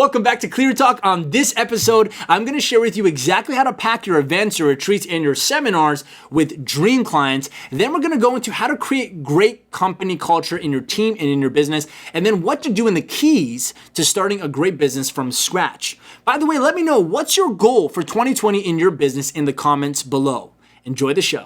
Welcome back to Clear Talk. On this episode, I'm going to share with you exactly how to pack your events, your retreats, and your seminars with dream clients. Then we're going to go into how to create great company culture in your team and in your business, and then what to do and the keys to starting a great business from scratch. By the way, let me know what's your goal for 2020 in your business in the comments below. Enjoy the show.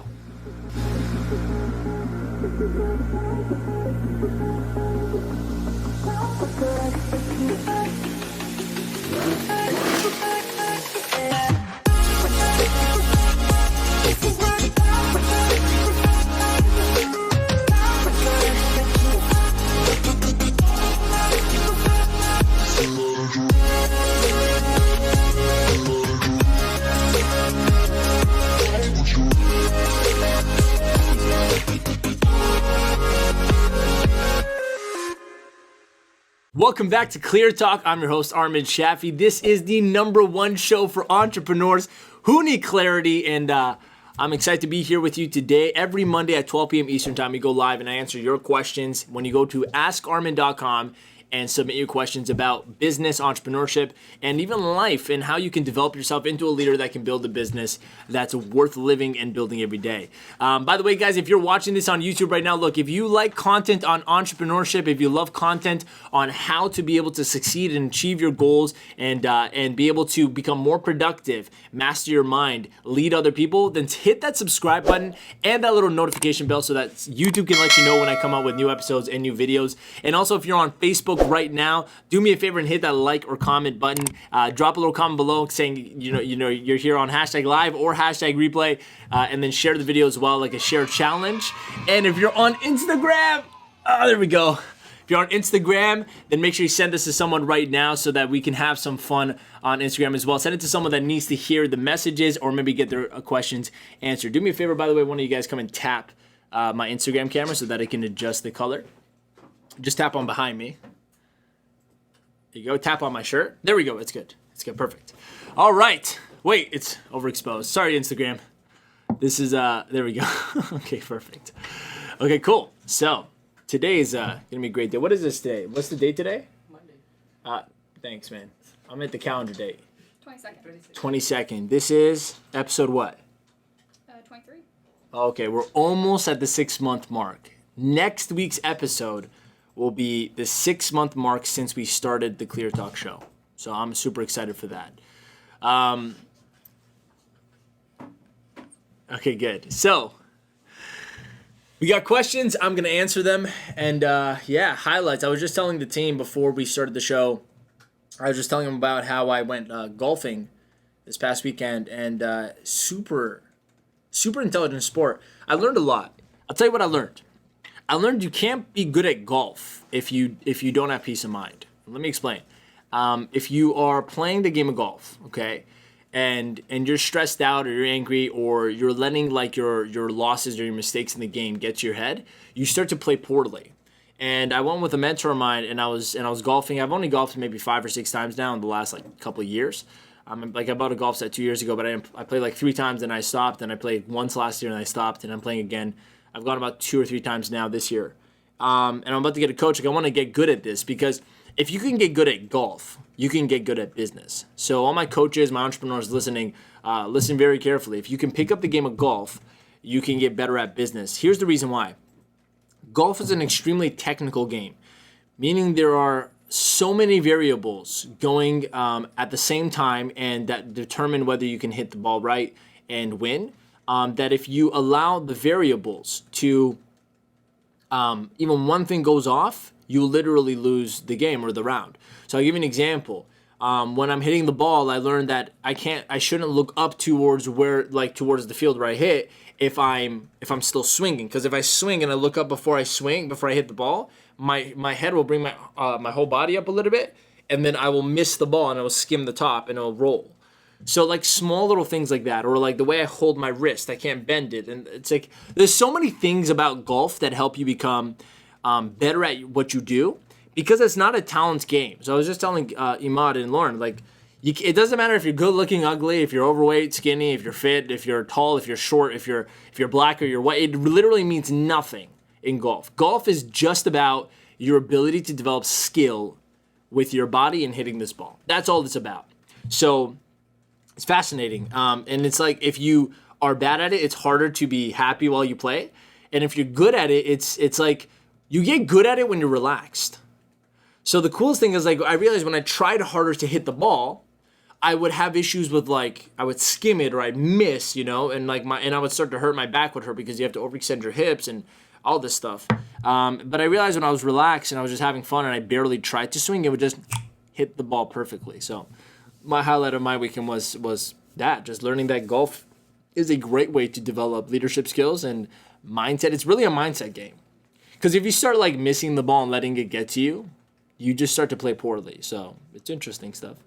Welcome back to Clear Talk. I'm your host, Armin Shaffi. This is the #1 show for entrepreneurs who need clarity, and I'm excited to be here with you today. Every Monday at 12 p.m. Eastern Time, we go live and I answer your questions when you go to askarmin.com and submit your questions about business, entrepreneurship, and even life, and how you can develop yourself into a leader that can build a business that's worth living and building every day. By the way, guys, if you're watching this on YouTube right now, look, if you like content on entrepreneurship, if you love content on how to be able to succeed and achieve your goals and be able to become more productive, master your mind, lead other people, then hit that subscribe button and that little notification bell so that YouTube can let you know when I come out with new episodes and new videos. And also, if you're on Facebook right now, do me a favor and hit that like or comment button. Drop a little comment below saying you're here on #live or #replay, and then share the video as well, like a share challenge. And if you're on Instagram, there we go. If you're on Instagram, then make sure you send this to someone right now so that we can have some fun on Instagram as well. Send it to someone that needs to hear the messages or maybe get their questions answered. Do me a favor, by the way, one of you guys come and tap my Instagram camera so that I can adjust the color. Just tap on behind me. There you go. Tap on my shirt. There we go. It's good. It's good. Perfect. All right. Wait, it's overexposed. Sorry, Instagram. This is, there we go. Okay, perfect. Okay, cool. So today is going to be a great day. What is this today? What's the date today? Monday. Thanks, man. I'm at the calendar date. 22nd. 22nd. This is episode what? 23. Okay, we're almost at the 6-month mark. Next week's episode will be the 6-month mark since we started the Clear Talk show. So I'm super excited for that. Okay, good. So we got questions. I'm going to answer them. And highlights. I was just telling the team before we started the show, I was just telling them about how I went golfing this past weekend, and super intelligent sport. I learned a lot. I'll tell you what I learned. I learned you can't be good at golf if you don't have peace of mind. Let me explain. If you are playing the game of golf, okay, and you're stressed out or you're angry or you're letting like your losses or your mistakes in the game get to your head, you start to play poorly. And I went with a mentor of mine, and I was golfing. I've only golfed maybe 5 or 6 times now in the last couple of years. I bought a golf set 2 years ago, but I played like 3 times and I stopped, and I played once last year and I stopped, and I'm playing again. I've gone about 2 or 3 times now this year. And I'm about to get a coach. I want to get good at this, because if you can get good at golf, you can get good at business. So all my coaches, my entrepreneurs listening, listen very carefully. If you can pick up the game of golf, you can get better at business. Here's the reason why. Golf is an extremely technical game, meaning there are so many variables going at the same time and that determine whether you can hit the ball right and win. That if you allow the variables to, even one thing goes off, you literally lose the game or the round. So I'll give you an example. When I'm hitting the ball, I learned that I shouldn't look up towards towards the field where I hit if I'm still swinging. Because if I swing and I look up before I hit the ball, my head will bring my whole body up a little bit, and then I will miss the ball and I will skim the top and it'll roll. So like small little things like that, or like the way I hold my wrist, I can't bend it. And it's like, there's so many things about golf that help you become better at what you do, because it's not a talent game. So I was just telling Imad and Lauren, like, it doesn't matter if you're good looking, ugly, if you're overweight, skinny, if you're fit, if you're tall, if you're short, if you're black or you're white. It literally means nothing in golf. Golf is just about your ability to develop skill with your body and hitting this ball. That's all it's about. So it's fascinating. And it's like if you are bad at it, it's harder to be happy while you play. And if you're good at it, it's like you get good at it when you're relaxed. So the coolest thing is like I realized when I tried harder to hit the ball, I would have issues with like I would skim it or I'd miss, and like I would start to hurt, my back would hurt because you have to overextend your hips and all this stuff. But I realized when I was relaxed and I was just having fun and I barely tried to swing, it would just hit the ball perfectly. So my highlight of my weekend was that, just learning that golf is a great way to develop leadership skills and mindset. It's really a mindset game. Because if you start like missing the ball and letting it get to you, you just start to play poorly. So it's interesting stuff.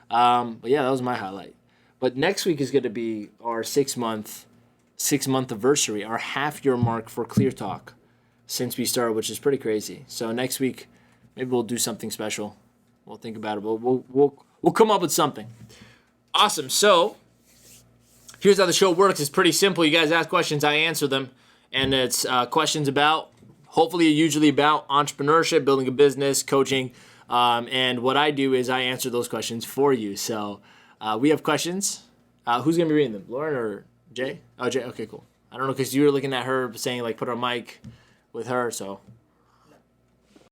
But yeah, that was my highlight. But next week is going to be our 6-month anniversary, our half-year mark for CLEARTALK since we started, which is pretty crazy. So next week, maybe we'll do something special. We'll think about it. We'll come up with something. Awesome. So here's how the show works. It's pretty simple. You guys ask questions, I answer them, and it's questions about, hopefully, usually about entrepreneurship, building a business, coaching. And what I do is I answer those questions for you. So we have questions. Who's going to be reading them? Lauren or Jay? Oh, Jay. Okay, cool. I don't know because you were looking at her saying like put our mic with her. So.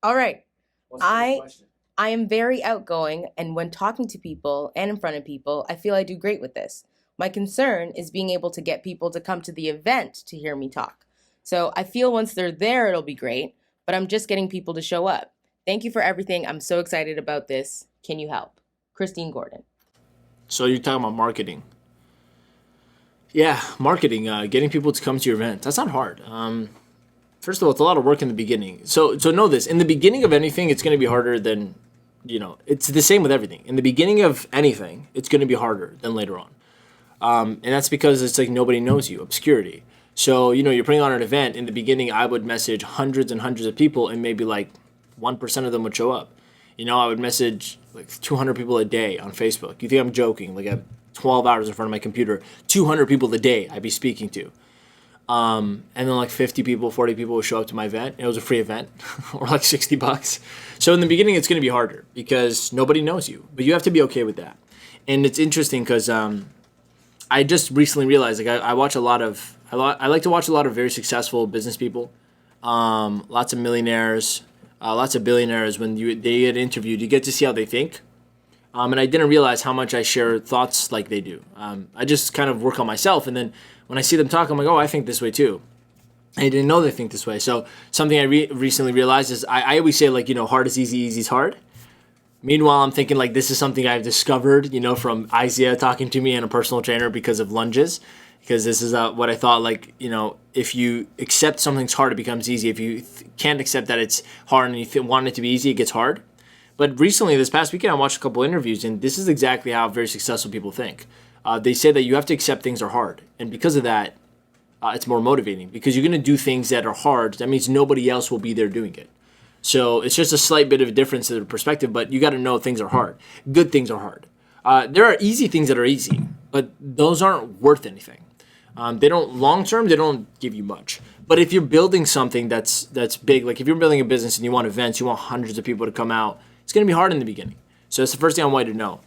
All right. What's the first question? I am very outgoing, and when talking to people and in front of people, I feel I do great with this. My concern is being able to get people to come to the event to hear me talk. So I feel once they're there, it'll be great, but I'm just getting people to show up. Thank you for everything. I'm so excited about this. Can you help? Christine Gordon. So you're talking about marketing. Yeah, marketing, getting people to come to your event. That's not hard. First of all, it's a lot of work in the beginning. So know this. In the beginning of anything, it's going to be harder than, it's the same with everything. In the beginning of anything, it's going to be harder than later on. And that's because it's like nobody knows you, obscurity. So, you're putting on an event. In the beginning, I would message hundreds and hundreds of people and maybe like 1% of them would show up. I would message like 200 people a day on Facebook. You think I'm joking? Like I have 12 hours in front of my computer, 200 people a day I'd be speaking to. And then like 50 people, 40 people would show up to my event. It was a free event or like $60. So in the beginning, it's going to be harder because nobody knows you, but you have to be okay with that. And it's interesting because I just recently realized like I like to watch a lot of very successful business people, lots of millionaires, lots of billionaires. When they get interviewed, you get to see how they think. And I didn't realize how much I share thoughts like they do. I just kind of work on myself, and then when I see them talk, I'm like, oh, I think this way too. I didn't know they think this way. So something I recently realized is I always say like, hard is easy, easy is hard. Meanwhile, I'm thinking like this is something I've discovered, from Isaiah talking to me and a personal trainer because of lunges. Because this is what I thought, like, if you accept something's hard, it becomes easy. If you can't accept that it's hard and you want it to be easy, it gets hard. But recently, this past weekend, I watched a couple interviews, and this is exactly how very successful people think. They say that you have to accept things are hard. And because of that, it's more motivating. Because you're going to do things that are hard. That means nobody else will be there doing it. So it's just a slight bit of a difference in the perspective, but you got to know things are hard. Good things are hard. There are easy things that are easy, but those aren't worth anything. They don't, long term, they don't give you much. But if you're building something that's big, like if you're building a business and you want events, you want hundreds of people to come out, it's going to be hard in the beginning. So that's the first thing I want you to know.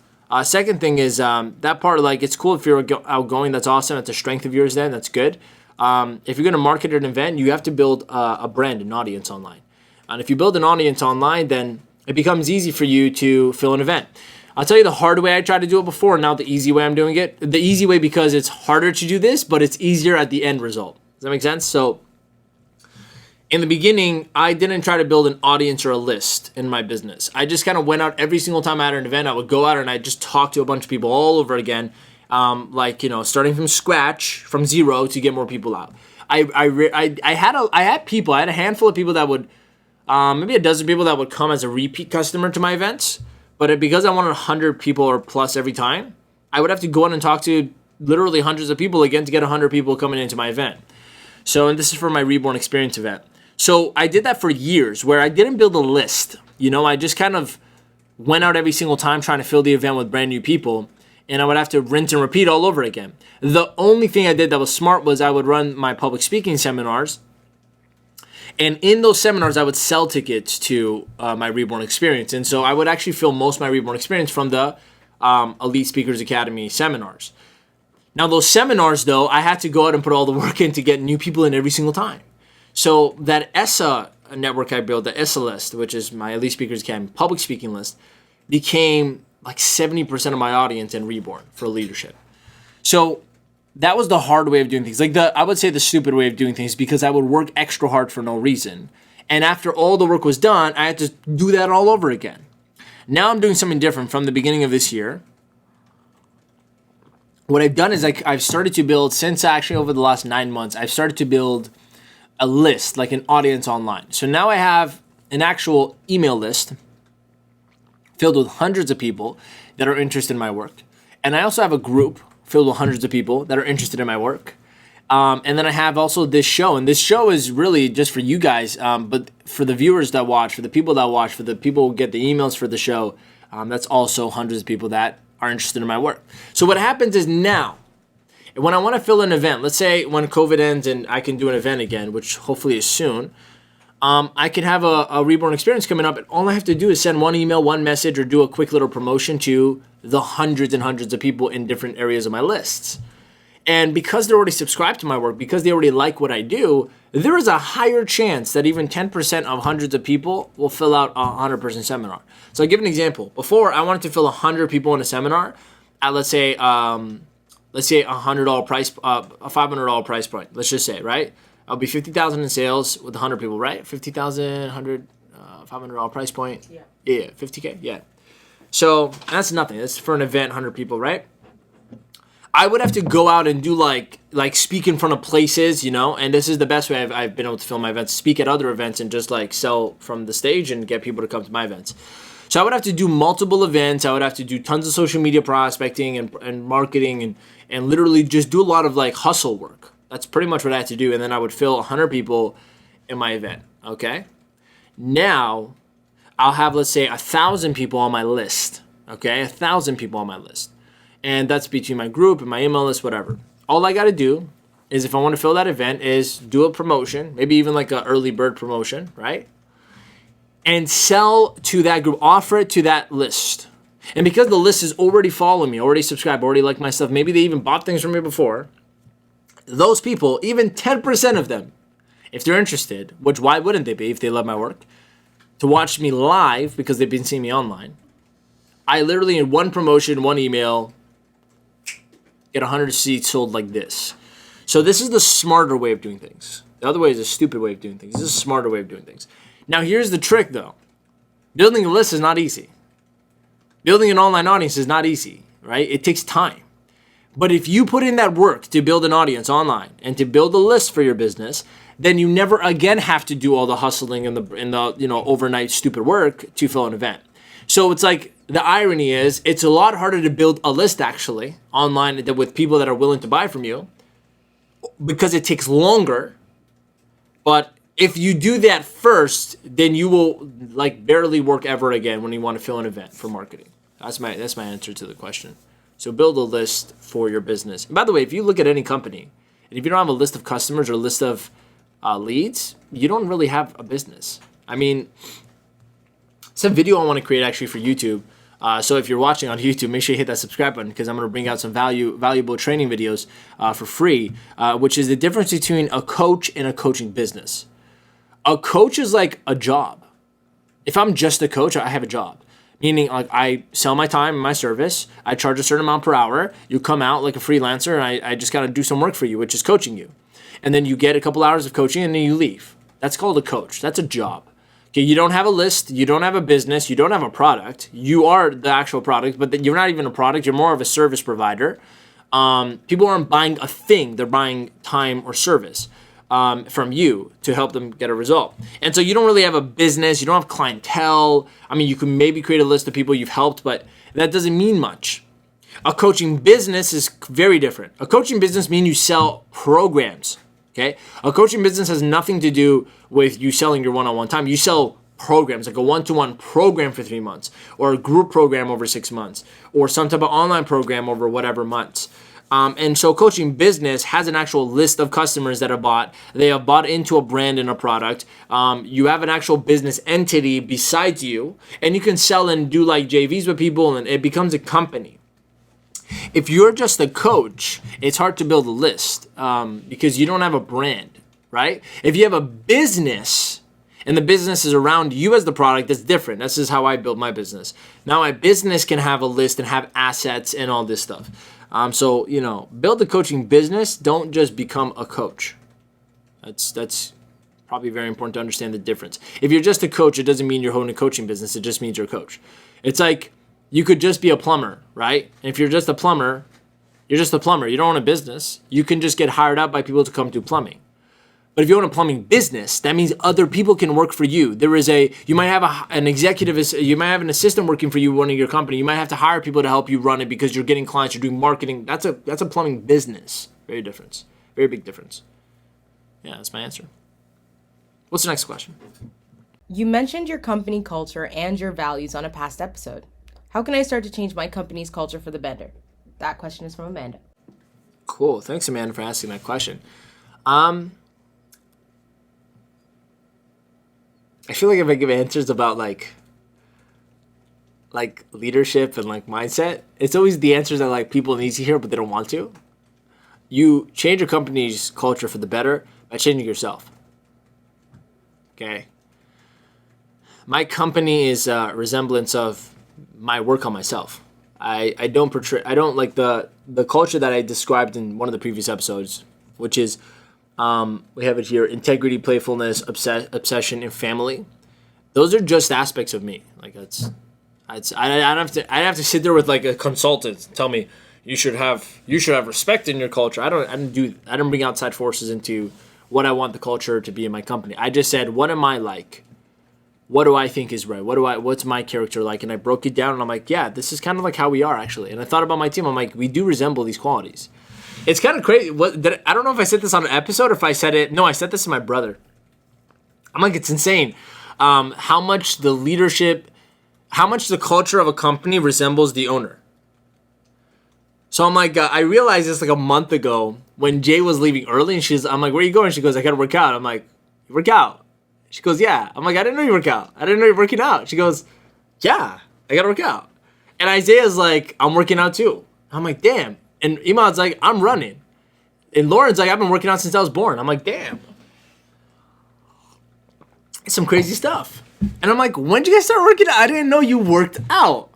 Second thing is that part, like it's cool if you're outgoing, that's awesome. That's a strength of yours then, that's good. If you're going to market an event, you have to build a brand, an audience online. And if you build an audience online, then it becomes easy for you to fill an event. I'll tell you the hard way I tried to do it before, and now the easy way I'm doing it. The easy way because it's harder to do this, but it's easier at the end result. Does that make sense? So in the beginning, I didn't try to build an audience or a list in my business. I just kind of went out every single time I had an event. I would go out and I'd just talk to a bunch of people all over again, starting from scratch, from zero to get more people out. I had a handful of people that would, maybe a dozen people that would come as a repeat customer to my events. But because I wanted 100 people or plus every time, I would have to go out and talk to literally hundreds of people again to get 100 people coming into my event. So, and this is for my Reborn Experience event. So I did that for years where I didn't build a list. I just kind of went out every single time trying to fill the event with brand new people, and I would have to rinse and repeat all over again. The only thing I did that was smart was I would run my public speaking seminars, And in those seminars, I would sell tickets to my Reborn experience. And so I would actually film most of my Reborn experience from the Elite Speakers Academy seminars. Now, those seminars, though, I had to go out and put all the work in to get new people in every single time. So that ESSA network I built, the ESSA list, which is my Elite Speakers Academy public speaking list, became like 70% of my audience in Reborn for leadership. So that was the hard way of doing things. I would say the stupid way of doing things, because I would work extra hard for no reason. And after all the work was done, I had to do that all over again. Now I'm doing something different from the beginning of this year. What I've done is I've started to build, since actually over the last 9 months, I've started to build a list, like an audience online. So now I have an actual email list filled with hundreds of people that are interested in my work. And I also have a group filled with hundreds of people that are interested in my work. And then I have also this show. And this show is really just for you guys, but for the viewers that watch, for the people that watch, for the people who get the emails for the show, that's also hundreds of people that are interested in my work. So what happens is now, when I want to fill an event, let's say when COVID ends and I can do an event again, which hopefully is soon, I can have a Reborn experience coming up, and all I have to do is send one email, one message, or do a quick little promotion to the hundreds and hundreds of people in different areas of my lists. And because they're already subscribed to my work, because they already like what I do, there is a higher chance that even 10% of hundreds of people will fill out a 100-person seminar. So I'll give an example. Before, I wanted to fill 100 people in a seminar at, let's say $100 price, a $500 price point. Let's just say, right? I'll be 50,000 in sales with 100 people, right? 50,000, 100, $500 price point. Yeah. Yeah, 50K. Yeah. So that's nothing. That's for an event, 100 people, right? I would have to go out and do like speak in front of places, and this is the best way I've been able to film my events, speak at other events and just like sell from the stage and get people to come to my events. So I would have to do multiple events. I would have to do tons of social media prospecting and marketing and literally just do a lot of like hustle work. That's pretty much what I had to do. And then I would fill 100 people in my event. Okay. Now I'll have, let's say, 1,000 people on my list. Okay. 1,000 people on my list. And that's between my group and my email list, whatever. All I got to do is, if I want to fill that event, is do a promotion, maybe even like an early bird promotion, right? And sell to that group, offer it to that list. And because the list is already following me, already subscribed, already like my stuff, maybe they even bought things from me before, those people, even 10% of them, if they're interested, which why wouldn't they be if they love my work, to watch me live because they've been seeing me online, I literally, in one promotion, one email, get 100 seats sold like this. So this is the smarter way of doing things. The other way is a stupid way of doing things. This is a smarter way of doing things. Now, here's the trick, though. Building a list is not easy. Building an online audience is not easy, right? It takes time. But if you put in that work to build an audience online and to build a list for your business, then you never again have to do all the hustling and the overnight stupid work to fill an event. So it's like, the irony is, it's a lot harder to build a list actually online with people that are willing to buy from you, because it takes longer. But if you do that first, then you will like barely work ever again when you want to fill an event for marketing. That's my answer to the question. So build a list for your business. And by the way, if you look at any company, and if you don't have a list of customers or a list of leads, you don't really have a business. I mean, it's a video I want to create actually for YouTube. So if you're watching on YouTube, make sure you hit that subscribe button, because I'm going to bring out some valuable training videos for free, which is the difference between a coach and a coaching business. A coach is like a job. If I'm just a coach, I have a job. Meaning, like, I sell my time and my service. I charge a certain amount per hour. You come out like a freelancer, and I just got to do some work for you, which is coaching you. And then you get a couple hours of coaching, and then you leave. That's called a coach. That's a job. Okay, you don't have a list. You don't have a business. You don't have a product. You are the actual product, but you're not even a product. You're more of a service provider. People aren't buying a thing. They're buying time or service from you to help them get a result. And so you don't really have a business. You don't have clientele. I mean, you can maybe create a list of people you've helped, but that doesn't mean much. A coaching business is very different. A coaching business means you sell programs. Okay? A coaching business has nothing to do with you selling your one-on-one time. You sell programs, like a one-to-one program for 3 months, or a group program over 6 months, or some type of online program over whatever months. And so coaching business has an actual list of customers that have bought. They have bought into a brand and a product. You have an actual business entity besides you, and you can sell and do like JVs with people, and it becomes a company. If you're just a coach, it's hard to build a list because you don't have a brand, right? If you have a business and the business is around you as the product, that's different. This is how I built my business. Now my business can have a list and have assets and all this stuff. So, build a coaching business. Don't just become a coach. That's probably very important to understand the difference. If you're just a coach, it doesn't mean you're holding a coaching business. It just means you're a coach. It's like you could just be a plumber, right? And if you're just a plumber, you're just a plumber. You don't own a business. You can just get hired out by people to come do plumbing. But if you own a plumbing business, that means other people can work for you. You might have an executive, you might have an assistant working for you running your company. You might have to hire people to help you run it because you're getting clients, you're doing marketing. That's a plumbing business. Very big difference. Yeah, that's my answer. What's the next question? You mentioned your company culture and your values on a past episode. How can I start to change my company's culture for the better? That question is from Amanda. Cool. Thanks, Amanda, for asking that question. I feel like if I give answers about like leadership and like mindset, it's always the answers that like people need to hear, but they don't want to. You change your company's culture for the better by changing yourself. Okay. My company is a resemblance of my work on myself. I don't like the culture that I described in one of the previous episodes, which is we have it here: integrity, playfulness, obsession, and family. Those are just aspects of me. Like I'd have to sit there with like a consultant and tell me you should have respect in your culture. I don't bring outside forces into what I want the culture to be in my company. I just said, what am I like? What do I think is right? What's my character like? And I broke it down and I'm like, yeah, this is kind of like how we are actually. And I thought about my team. I'm like, we do resemble these qualities. It's kind of crazy. I don't know if I said this on an episode or if I said it. No, I said this to my brother. I'm like, it's insane how much the culture of a company resembles the owner. So I'm like, I realized this like a month ago when Jay was leaving early, and I'm like, where are you going? She goes, I gotta work out. I'm like, you work out? She goes, yeah. I'm like, I didn't know you work out. I didn't know you're working out. She goes, yeah, I gotta work out. And Isaiah's like, I'm working out too. I'm like, damn. And Imad's like, I'm running. And Lauren's like, I've been working out since I was born. I'm like, damn. It's some crazy stuff. And I'm like, when did you guys start working out? I didn't know you worked out.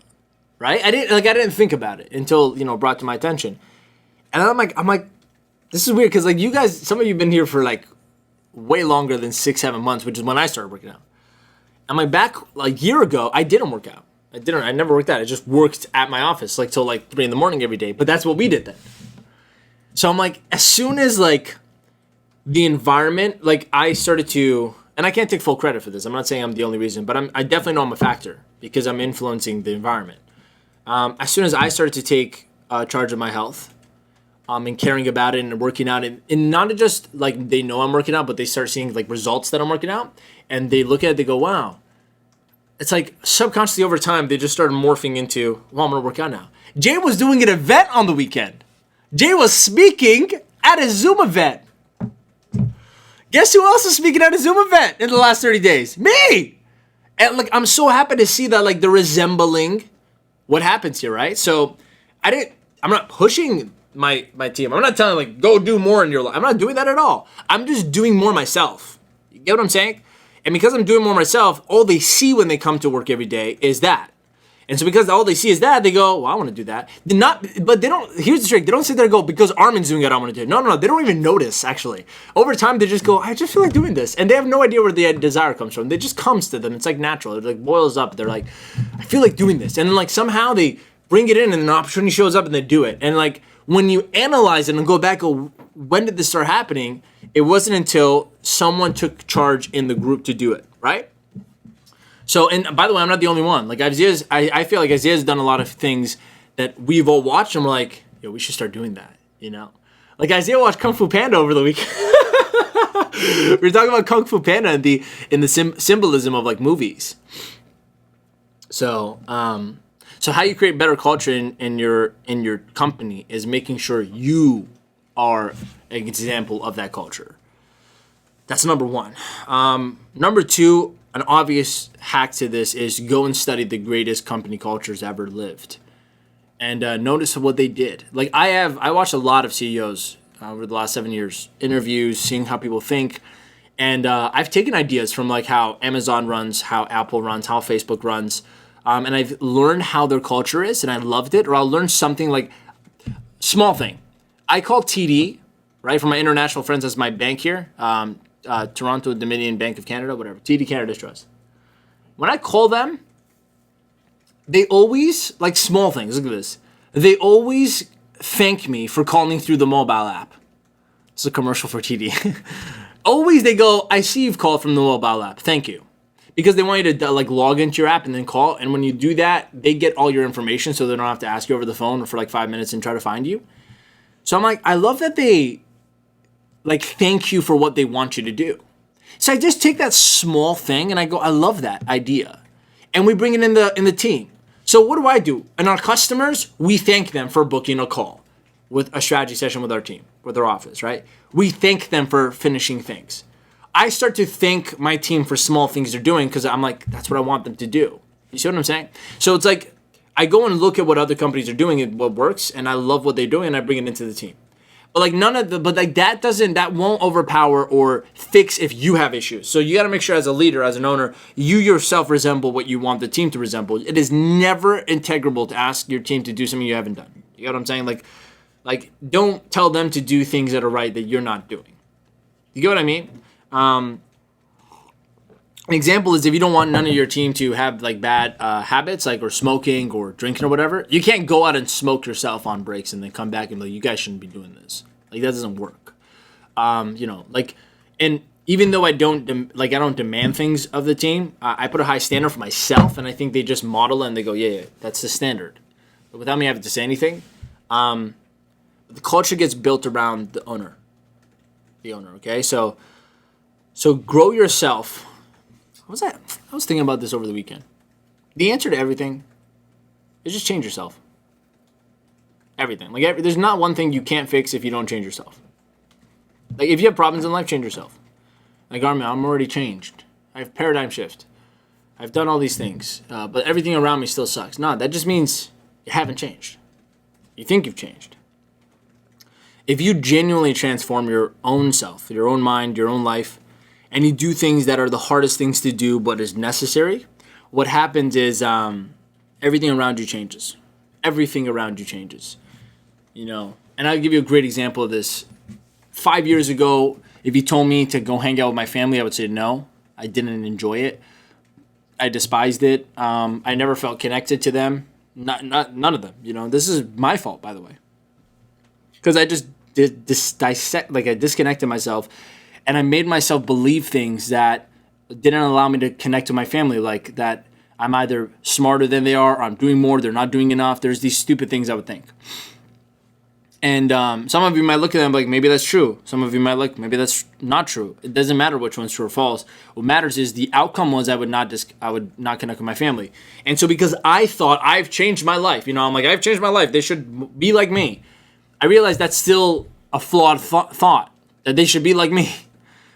Right? I didn't think about it until, brought to my attention. And I'm like, this is weird because like you guys, some of you have been here for like way longer than 6-7 months, which is when I started working out. I'm like, back like a year ago, I didn't work out. I never worked out. I just worked at my office like till like 3 a.m. every day. But that's what we did then. So I'm like, as soon as like the environment, like I started to, and I can't take full credit for this. I'm not saying I'm the only reason, but I definitely know I'm a factor because I'm influencing the environment. As soon as I started to take charge of my health, and caring about it and working out, and not just like they know I'm working out, but they start seeing like results that I'm working out, and they look at it, they go, wow. It's like subconsciously over time, they just started morphing into, well, I'm going to work out now. Jay was doing an event on the weekend. Jay was speaking at a Zoom event. Guess who else is speaking at a Zoom event in the last 30 days? Me! And like, I'm so happy to see that like the resembling what happens here, right? So I'm not pushing my team. I'm not telling like, go do more in your life. I'm not doing that at all. I'm just doing more myself. You get what I'm saying? And because I'm doing more myself, all they see when they come to work every day is that. And so because all they see is that, they go, well, I want to do that. But they don't, here's the trick. They don't sit there and go, because Armin's doing it, I want to do it. No. They don't even notice, actually. Over time, they just go, I just feel like doing this. And they have no idea where the desire comes from. It just comes to them. It's like natural. It like boils up. They're like, I feel like doing this. And then like somehow they bring it in and an opportunity shows up and they do it. And like when you analyze it and go back, when did this start happening? It wasn't until someone took charge in the group to do it, right? So, and by the way, I'm not the only one. Like I feel like Isaiah's done a lot of things that we've all watched and we're like, yo, we should start doing that, Like Isaiah watched Kung Fu Panda over the weekend. We were talking about Kung Fu Panda and the symbolism of like movies. So So how you create better culture in your company is making sure you are an example of that culture. That's number one. Number two, an obvious hack to this is go and study the greatest company cultures ever lived, and notice what they did. Like I watched a lot of CEOs over the last 7 years, interviews, seeing how people think, and I've taken ideas from like how Amazon runs, how Apple runs, how Facebook runs, and I've learned how their culture is, and I loved it. Or I'll learn something like small thing. I call TD, right, for my international friends, as my bank here. Toronto Dominion Bank of Canada, whatever, TD Canada Trust. When I call them, they always, like small things, look at this, they always thank me for calling through the mobile app. It's a commercial for TD. Always they go, I see you've called from the mobile app, thank you. Because they want you to like log into your app and then call, and when you do that, they get all your information so they don't have to ask you over the phone for like 5 minutes and try to find you. So I'm like, I love that they like thank you for what they want you to do. So I just take that small thing and I go, I love that idea. And we bring it in the team. So what do? And our customers, we thank them for booking a call with a strategy session with our team, with our office, right? We thank them for finishing things. I start to thank my team for small things they're doing because I'm like, that's what I want them to do. You see what I'm saying? So it's like, I go and look at what other companies are doing and what works, and I love what they're doing, and I bring it into the team. But like that won't overpower or fix if you have issues. So you got to make sure as a leader, as an owner, you yourself resemble what you want the team to resemble. It is never integrable to ask your team to do something you haven't done. You know what I'm saying? Like don't tell them to do things that are right that you're not doing. You get what I mean? An example is if you don't want none of your team to have like bad habits, like or smoking or drinking or whatever, you can't go out and smoke yourself on breaks and then come back and be like, you guys shouldn't be doing this. Like that doesn't work. And even though I don't demand things of the team, I put a high standard for myself, and I think they just model it and they go, yeah, that's the standard. But without me having to say anything, the culture gets built around the owner. Okay, so grow yourself. I was thinking about this over the weekend. The answer to everything is just change yourself. Everything. Like there's not one thing you can't fix if you don't change yourself. Like if you have problems in life, change yourself. Like Armin, I'm already changed. I have paradigm shift. I've done all these things, but everything around me still sucks. No, that just means you haven't changed. You think you've changed. If you genuinely transform your own self, your own mind, your own life, and you do things that are the hardest things to do but is necessary, what happens is everything around you changes. Everything around you changes. And I'll give you a great example of this. 5 years ago, if you told me to go hang out with my family, I would say no. I didn't enjoy it. I despised it. I never felt connected to them. None of them. This is my fault, by the way. Because I just I disconnected myself, and I made myself believe things that didn't allow me to connect to my family, like that I'm either smarter than they are, or I'm doing more, they're not doing enough. There's these stupid things I would think. And some of you might look at them like, maybe that's true. Some of you might look, maybe that's not true. It doesn't matter which one's true or false. What matters is the outcome was I would not connect with my family. And so because I thought I've changed my life, I'm like, I've changed my life. They should be like me. I realized that's still a flawed thought, that they should be like me.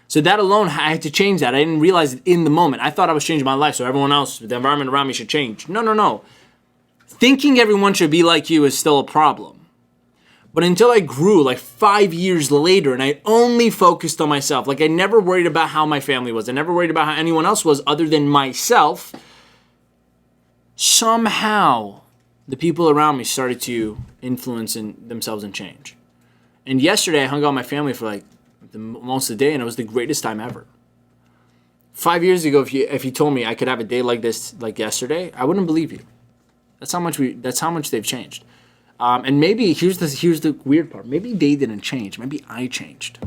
So that alone, I had to change that. I didn't realize it in the moment. I thought I was changing my life, so everyone else, the environment around me should change. No. Thinking everyone should be like you is still a problem. But until I grew, like 5 years later, and I only focused on myself, like I never worried about how my family was. I never worried about how anyone else was other than myself. Somehow, the people around me started to influence themselves and change. And yesterday, I hung out with my family for like most of the day, and it was the greatest time ever. 5 years ago, if you told me I could have a day like this, like yesterday, I wouldn't believe you. That's how much they've changed. And maybe here's the weird part. Maybe they didn't change. Maybe I changed.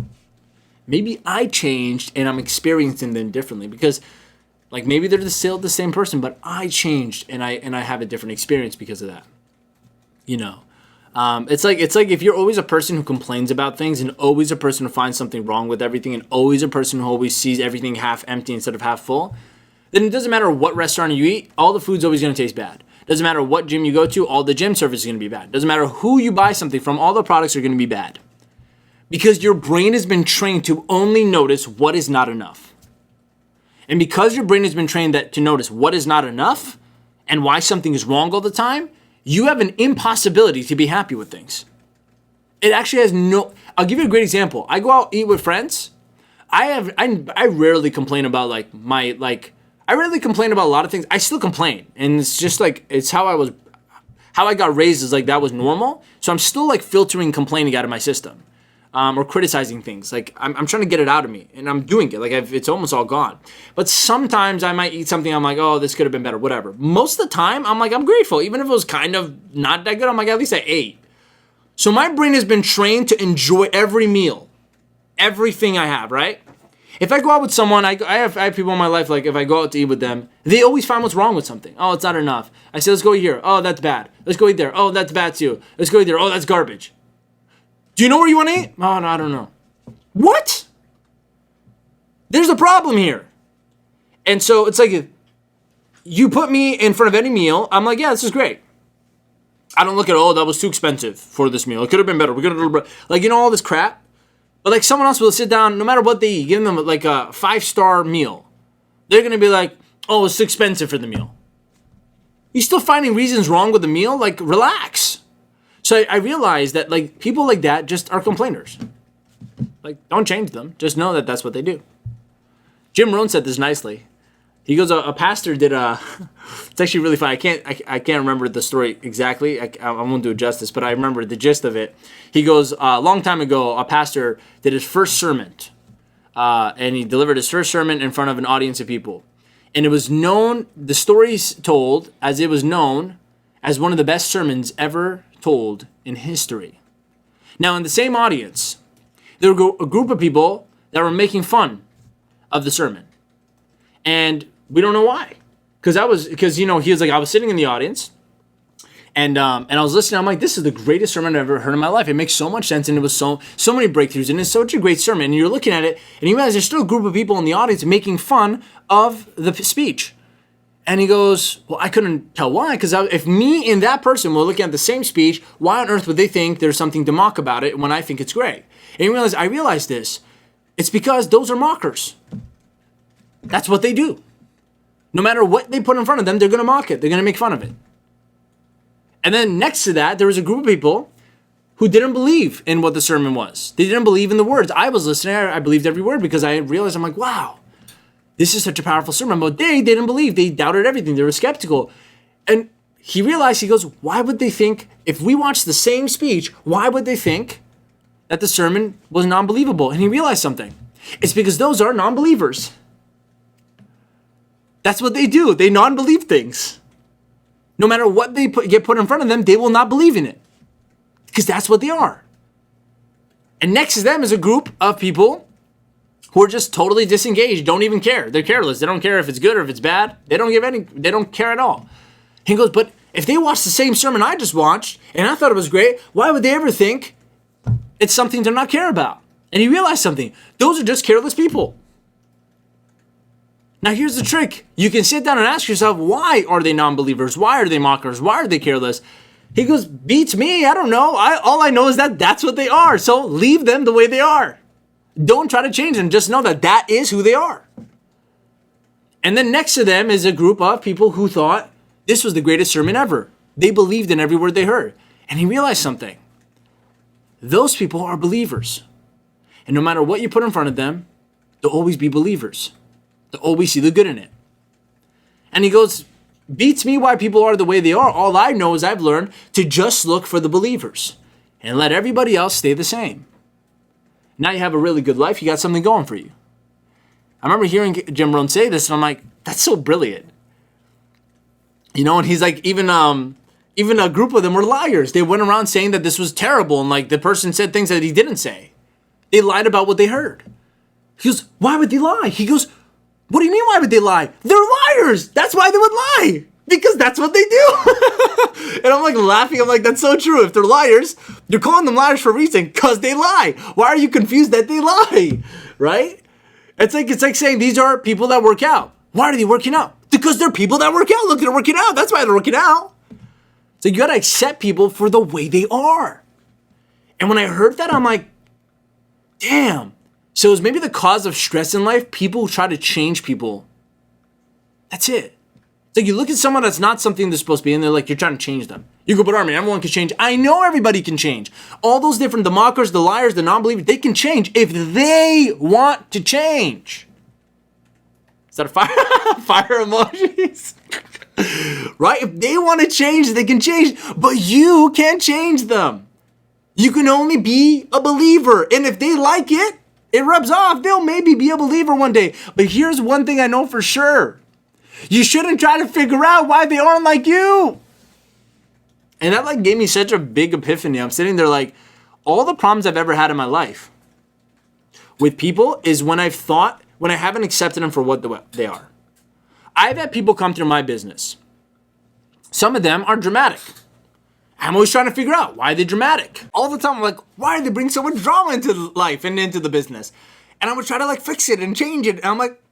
Maybe I changed, and I'm experiencing them differently because, like, maybe they're still the same person, but I changed, and I have a different experience because of that. It's like if you're always a person who complains about things and always a person who finds something wrong with everything and always a person who always sees everything half empty instead of half full, then it doesn't matter what restaurant you eat, all the food's always going to taste bad. Doesn't matter what gym you go to, all the gym service is going to be bad. Doesn't matter who you buy something from, all the products are going to be bad. Because your brain has been trained to only notice what is not enough. And because your brain has been trained to notice what is not enough and why something is wrong all the time, you have an impossibility to be happy with things. It actually has no... I'll give you a great example. I go out eat with friends. I rarely complain about I rarely complain about a lot of things. I still complain, and it's just like it's how I got raised is like that was normal. So I'm still like filtering complaining out of my system, or criticizing things. Like I'm trying to get it out of me, and I'm doing it. Like it's almost all gone. But sometimes I might eat something. I'm like, oh, this could have been better. Whatever. Most of the time, I'm like, I'm grateful, even if it was kind of not that good. I'm like, at least I ate. So my brain has been trained to enjoy every meal, everything I have, right? If I go out with someone, I have people in my life, like if I go out to eat with them, they always find what's wrong with something. Oh, it's not enough. I say, let's go eat here. Oh, that's bad. Let's go eat there. Oh, that's bad too. Let's go eat there. Oh, that's garbage. Do you know where you want to eat? Oh, no, I don't know. What? There's a problem here. And so it's like, if you put me in front of any meal, I'm like, yeah, this is great. I don't look at, oh, that was too expensive for this meal. It could have been better. We could have, like, you know, all this crap. But like someone else will sit down, no matter what they eat, give them like a 5-star meal. They're going to be like, oh, it's too expensive for the meal. You still finding reasons wrong with the meal? Like, relax. So I realized that like people like that just are complainers. Like, don't change them. Just know that that's what they do. Jim Rohn said this nicely. He goes, a pastor did it's actually really funny. I can't remember the story exactly. I won't do it justice, but I remember the gist of it. He goes, a long time ago, a pastor did his first sermon, and he delivered his first sermon in front of an audience of people. And it was known, the story's told, as it was known as one of the best sermons ever told in history. Now, in the same audience, there were a group of people that were making fun of the sermon. And we don't know why. Because you know, he was like, I was sitting in the audience and I was listening. I'm like, this is the greatest sermon I've ever heard in my life. It makes so much sense. And it was so many breakthroughs. And it's such a great sermon. And you're looking at it and you realize there's still a group of people in the audience making fun of the speech. And he goes, well, I couldn't tell why. Because if me and that person were looking at the same speech, why on earth would they think there's something to mock about it when I think it's great? And you realize, I realized this. It's because those are mockers. That's what they do. No matter what they put in front of them, they're going to mock it. They're going to make fun of it. And then next to that, there was a group of people who didn't believe in what the sermon was. They didn't believe in the words. I was listening. I believed every word because I realized, I'm like, wow, this is such a powerful sermon. But they didn't believe. They doubted everything. They were skeptical. And he realized, he goes, why would they think, if we watched the same speech, why would they think that the sermon was non-believable? And he realized something. It's because those are non-believers. That's what they do. They non-believe things. No matter what they get put in front of them, they will not believe in it. Because that's what they are. And next to them is a group of people who are just totally disengaged, don't even care. They're careless. They don't care if it's good or if it's bad. They don't care at all. He goes, but if they watched the same sermon I just watched, and I thought it was great, why would they ever think it's something to not care about? And he realized something. Those are just careless people. Now here's the trick. You can sit down and ask yourself, why are they non-believers? Why are they mockers? Why are they careless? He goes, beats me. I don't know. All I know is that that's what they are. So leave them the way they are. Don't try to change them. Just know that that is who they are. And then next to them is a group of people who thought this was the greatest sermon ever. They believed in every word they heard. And he realized something. Those people are believers. And no matter what you put in front of them, they'll always be believers. They'll always see the good in it. And he goes, beats me why people are the way they are. All I know is I've learned to just look for the believers and let everybody else stay the same. Now you have a really good life. You got something going for you. I remember hearing Jim Rohn say this, and I'm like, that's so brilliant. You know, and he's like, even a group of them were liars. They went around saying that this was terrible, and like the person said things that he didn't say. They lied about what they heard. He goes, why would they lie? He goes, what do you mean, why would they lie? They're liars. That's why they would lie. Because that's what they do. And I'm like laughing. I'm like, that's so true. If they're liars, you're calling them liars for a reason. Because they lie. Why are you confused that they lie? Right? It's like saying these are people that work out. Why are they working out? Because they're people that work out. Look, they're working out. That's why they're working out. So you gotta accept people for the way they are. And when I heard that, I'm like, damn. So it's maybe the cause of stress in life. People try to change people. That's it. It's like you look at someone that's not something they're supposed to be, and they're like, you're trying to change them. You go, but Armin, everyone can change. I know everybody can change. All those different, the mockers, the liars, the non-believers, they can change if they want to change. Is that a fire? Fire emojis? Right? If they want to change, they can change, but you can't change them. You can only be a believer. And if they like it, it rubs off. They'll maybe be a believer one day. But here's one thing I know for sure. You shouldn't try to figure out why they aren't like you. And that like gave me such a big epiphany. I'm sitting there like, all the problems I've ever had in my life with people is when I haven't accepted them for what they are. I've had people come through my business. Some of them are dramatic. I'm always trying to figure out why they're dramatic. All the time I'm like, why do they bring so much drama into life and into the business? And I would try to like fix it and change it. And I'm like,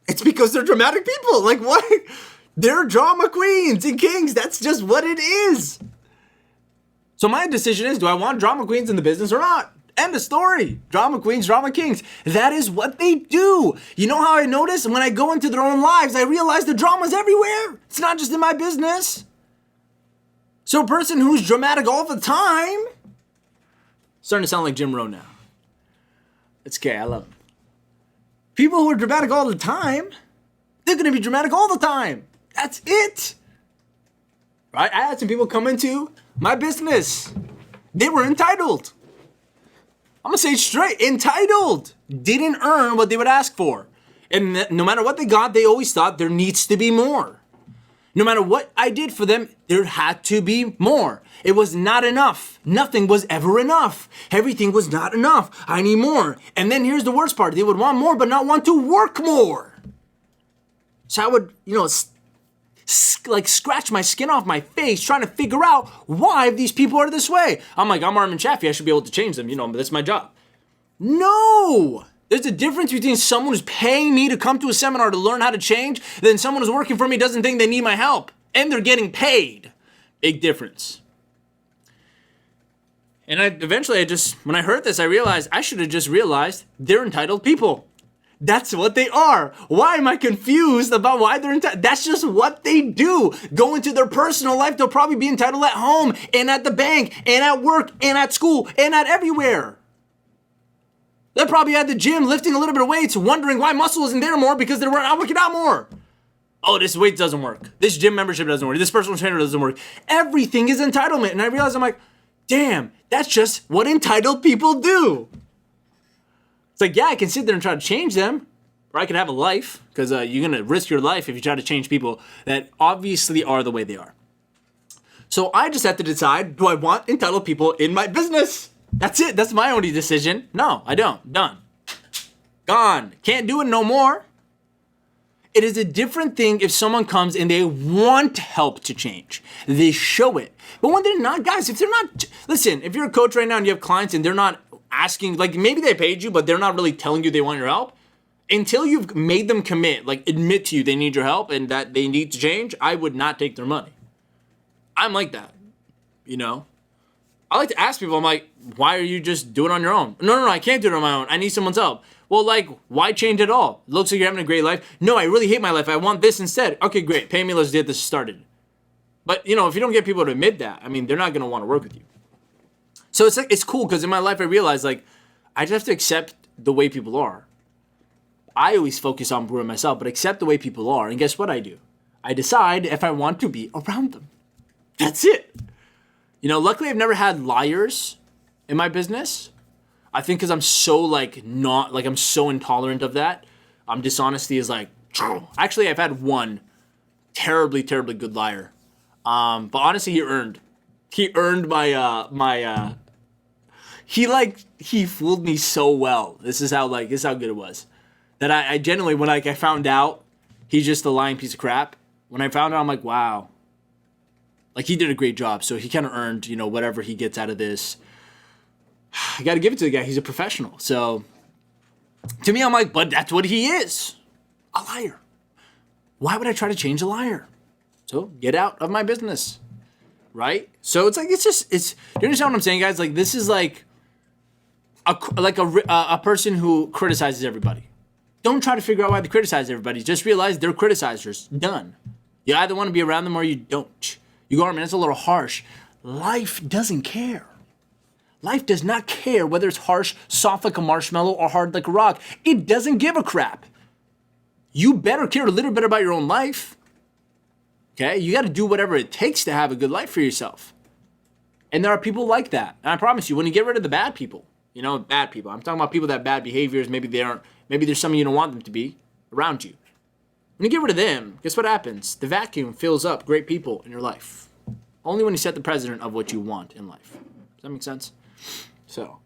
it's because they're dramatic people. Like what? They're drama queens and kings. That's just what it is. So my decision is, do I want drama queens in the business or not? End of story. Drama queens, drama kings. That is what they do. You know how I notice? When I go into their own lives, I realize the drama's everywhere. It's not just in my business. So a person who's dramatic all the time, starting to sound like Jim Rohn now. It's okay, I love him. People who are dramatic all the time, they're going to be dramatic all the time. That's it. Right? I had some people come into my business. They were entitled. I'm going to say it straight. Entitled. Didn't earn what they would ask for. And no matter what they got, they always thought there needs to be more. No matter what I did for them, there had to be more. It was not enough. Nothing was ever enough. Everything was not enough. I need more. And then here's the worst part. They would want more, but not want to work more. So I would, like scratch my skin off my face trying to figure out why these people are this way. I'm like, I'm Armin Chaffee. I should be able to change them. But that's my job. No. There's a difference between someone who's paying me to come to a seminar to learn how to change than someone who's working for me doesn't think they need my help. And they're getting paid. Big difference. And when I heard this, I realized I should have just realized they're entitled people. That's what they are. Why am I confused about why they're entitled? That's just what they do. Go into their personal life, they'll probably be entitled at home and at the bank and at work and at school and at everywhere. They're probably at the gym lifting a little bit of weights, wondering why muscle isn't there more because they weren't out working out more. Oh, this weight doesn't work. This gym membership doesn't work. This personal trainer doesn't work. Everything is entitlement. And I realized, I'm like, damn, that's just what entitled people do. It's like, yeah, I can sit there and try to change them, or I can have a life, because you're going to risk your life if you try to change people that obviously are the way they are. So I just have to decide, do I want entitled people in my business? That's it. That's my only decision. No, I don't. Done. Gone. Can't do it no more. It is a different thing if someone comes and they want help to change. They show it. But when they're not, guys, if they're not, listen, if you're a coach right now and you have clients and they're not asking, like maybe they paid you, but they're not really telling you they want your help, until you've made them commit, like admit to you they need your help and that they need to change, I would not take their money. I'm like that, I like to ask people, I'm like, why are you just doing it on your own? No, I can't do it on my own. I need someone's help. Well, like, why change at all? Looks like you're having a great life. No, I really hate my life. I want this instead. Okay, great. Pay me. Let's get this started. But, if you don't get people to admit that, they're not going to want to work with you. So it's cool because in my life I realized, I just have to accept the way people are. I always focus on improving myself, but accept the way people are. And guess what I do? I decide if I want to be around them. That's it. Luckily I've never had liars in my business. I think because I'm so I'm so intolerant of that. Dishonesty is actually I've had one terribly, terribly good liar. But honestly he earned he fooled me so well. This is how good it was. That I genuinely, when I found out he's just a lying piece of crap, when I found out, I'm like, wow. He did a great job, so he kind of earned, whatever he gets out of this. I got to give it to the guy. He's a professional. So, to me, I'm like, but that's what he is. A liar. Why would I try to change a liar? So, get out of my business. right? So it's like, do you understand what I'm saying, guys? Like, this is like a person who criticizes everybody. Don't try to figure out why they criticize everybody. Just realize they're criticizers. Done. You either want to be around them or you don't. You go, man, that's a little harsh. Life doesn't care. Life does not care whether it's harsh, soft like a marshmallow, or hard like a rock. It doesn't give a crap. You better care a little bit about your own life. Okay? You got to do whatever it takes to have a good life for yourself. And there are people like that. And I promise you, when you get rid of the bad people, bad people. I'm talking about people that have bad behaviors. Maybe there's some you don't want them to be around you. When you get rid of them, guess what happens? The vacuum fills up great people in your life. Only when you set the precedent of what you want in life. Does that make sense? So,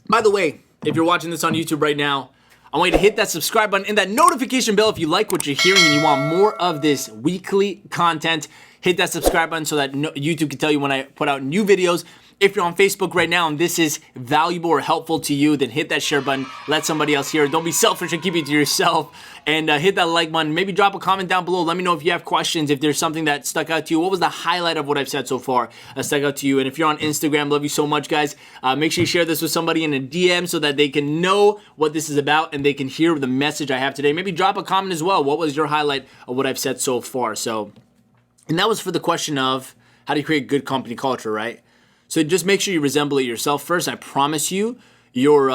by the way, if you're watching this on YouTube right now, I want you to hit that subscribe button and that notification bell if you like what you're hearing and you want more of this weekly content. Hit that subscribe button so that YouTube can tell you when I put out new videos. If you're on Facebook right now and this is valuable or helpful to you, then hit that share button. Let somebody else hear it. Don't be selfish and keep it to yourself. And hit that like button. Maybe drop a comment down below. Let me know if you have questions, if there's something that stuck out to you. What was the highlight of what I've said so far that stuck out to you? And if you're on Instagram, love you so much, guys. Make sure you share this with somebody in a DM so that they can know what this is about and they can hear the message I have today. Maybe drop a comment as well. What was your highlight of what I've said so far? And that was for the question of how do you create good company culture, right? So just make sure you resemble it yourself first. I promise you, your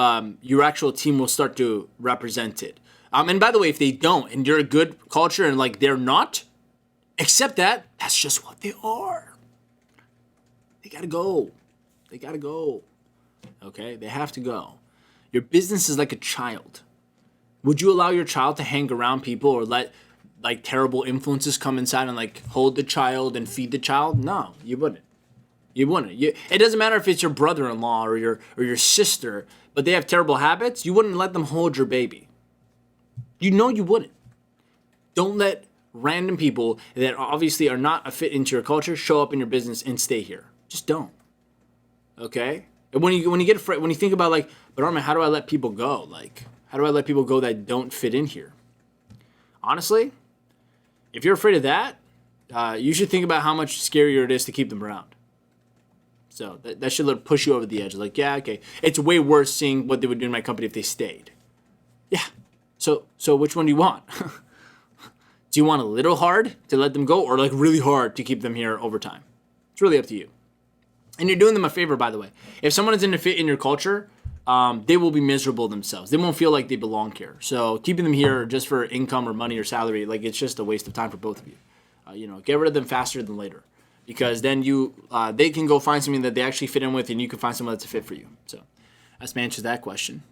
actual team will start to represent it. And by the way, if they don't, and you're a good culture and like they're not, accept that. That's just what they are. They gotta go. They gotta go. Okay? They have to go. Your business is like a child. Would you allow your child to hang around people or let like terrible influences come inside and like hold the child and feed the child? No, you wouldn't. You wouldn't. It doesn't matter if it's your brother-in-law or your sister, but they have terrible habits. You wouldn't let them hold your baby. You wouldn't. Don't let random people that obviously are not a fit into your culture show up in your business and stay here. Just don't. Okay? And when you get afraid, when you think about like, but Armin, how do I let people go? Like, how do I let people go that don't fit in here? Honestly, if you're afraid of that, you should think about how much scarier it is to keep them around. So that should push you over the edge. Like, yeah, okay. It's way worse seeing what they would do in my company if they stayed. Yeah. So which one do you want? Do you want a little hard to let them go or like really hard to keep them here over time? It's really up to you. And you're doing them a favor, by the way. If someone isn't a fit in your culture, they will be miserable themselves. They won't feel like they belong here. So keeping them here just for income or money or salary, like it's just a waste of time for both of you. Get rid of them faster than later. Because then they can go find something that they actually fit in with and you can find someone that's a fit for you. So that's my answer to that question.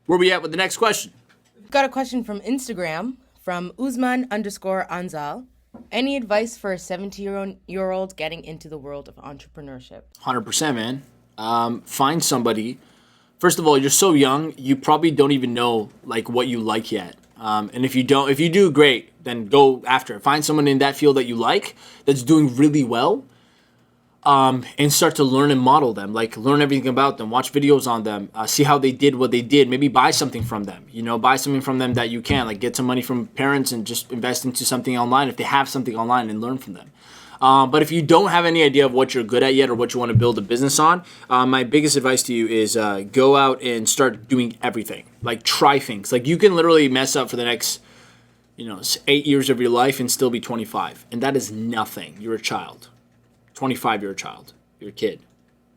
Where are we at with the next question? We've got a question from Instagram from Uzman_Anzal. Any advice for a 70-year-old getting into the world of entrepreneurship? 100%, man. Find somebody. First of all, you're so young, you probably don't even know like what you like yet. And if you do, great, then go after it. Find someone in that field that you like that's doing really well, and start to learn and model them. Like learn everything about them, watch videos on them, see how they did what they did. Maybe buy something from them. Buy something from them that you can. Like get some money from parents and just invest into something online if they have something online and learn from them. But if you don't have any idea of what you're good at yet or what you want to build a business on, my biggest advice to you is go out and start doing everything. Like try things. Like you can literally mess up for the next 8 years of your life and still be 25. And that is nothing. You're a child. 25, you're a child. You're a kid.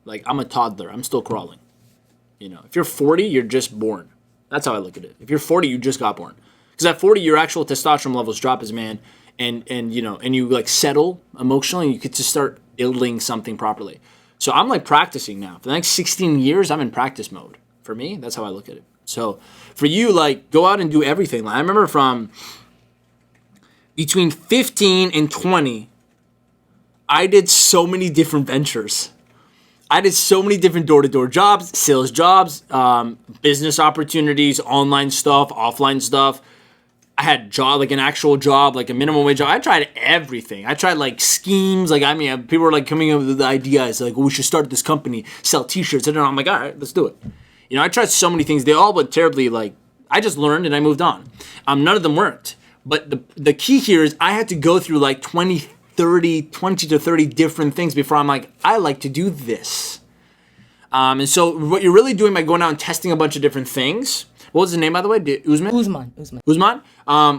Like I'm a toddler. I'm still crawling. If you're 40, you're just born. That's how I look at it. If you're 40, you just got born. Because at 40, your actual testosterone levels drop as a man. And you like settle emotionally, and you get to start building something properly. So I'm like practicing now. For the next 16 years, I'm in practice mode. For me, that's how I look at it. So for you, like go out and do everything. Like, I remember from between 15 and 20, I did so many different ventures. I did so many different door-to-door jobs, sales jobs, business opportunities, online stuff, offline stuff. I had a job, like an actual job, like a minimum wage job. I tried everything. I tried like schemes. Like, people were like coming up with the ideas, like, we should start this company, sell t-shirts. And I'm like, all right, let's do it. I tried so many things. They all went terribly, like, I just learned and I moved on. None of them worked. But the key here is I had to go through like 20, 20 to 30 different things before I'm like, I like to do this. And so what you're really doing by going out and testing a bunch of different things. What was his name, by the way? Usman.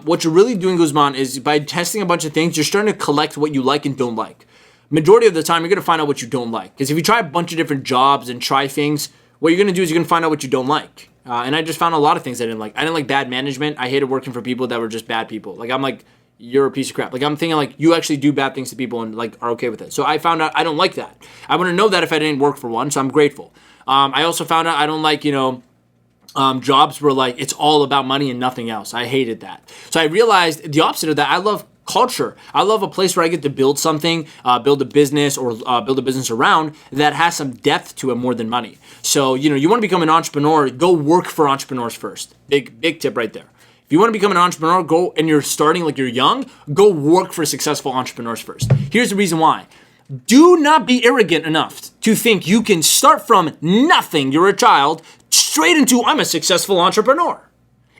What you're really doing, Guzman, is by testing a bunch of things, you're starting to collect what you like and don't like. Majority of the time, you're going to find out what you don't like. Because if you try a bunch of different jobs and try things, what you're going to do is you're going to find out what you don't like. And I just found a lot of things I didn't like. I didn't like bad management. I hated working for people that were just bad people. Like, I'm like, you're a piece of crap. Like, I'm thinking, like, you actually do bad things to people and, like, are okay with it. So I found out I don't like that. I wouldn't know that if I didn't work for one, so I'm grateful. I also found out I don't like, jobs where, like, it's all about money and nothing else. I hated that. So I realized the opposite of that. I love culture. I love a place where I get to build something, build a business or build a business around that has some depth to it more than money. So, you want to become an entrepreneur, go work for entrepreneurs first. Big tip right there. If you want to become an entrepreneur, go and you're starting like you're young, go work for successful entrepreneurs first. Here's the reason why. Do not be arrogant enough to think you can start from nothing, you're a child, straight into I'm a successful entrepreneur.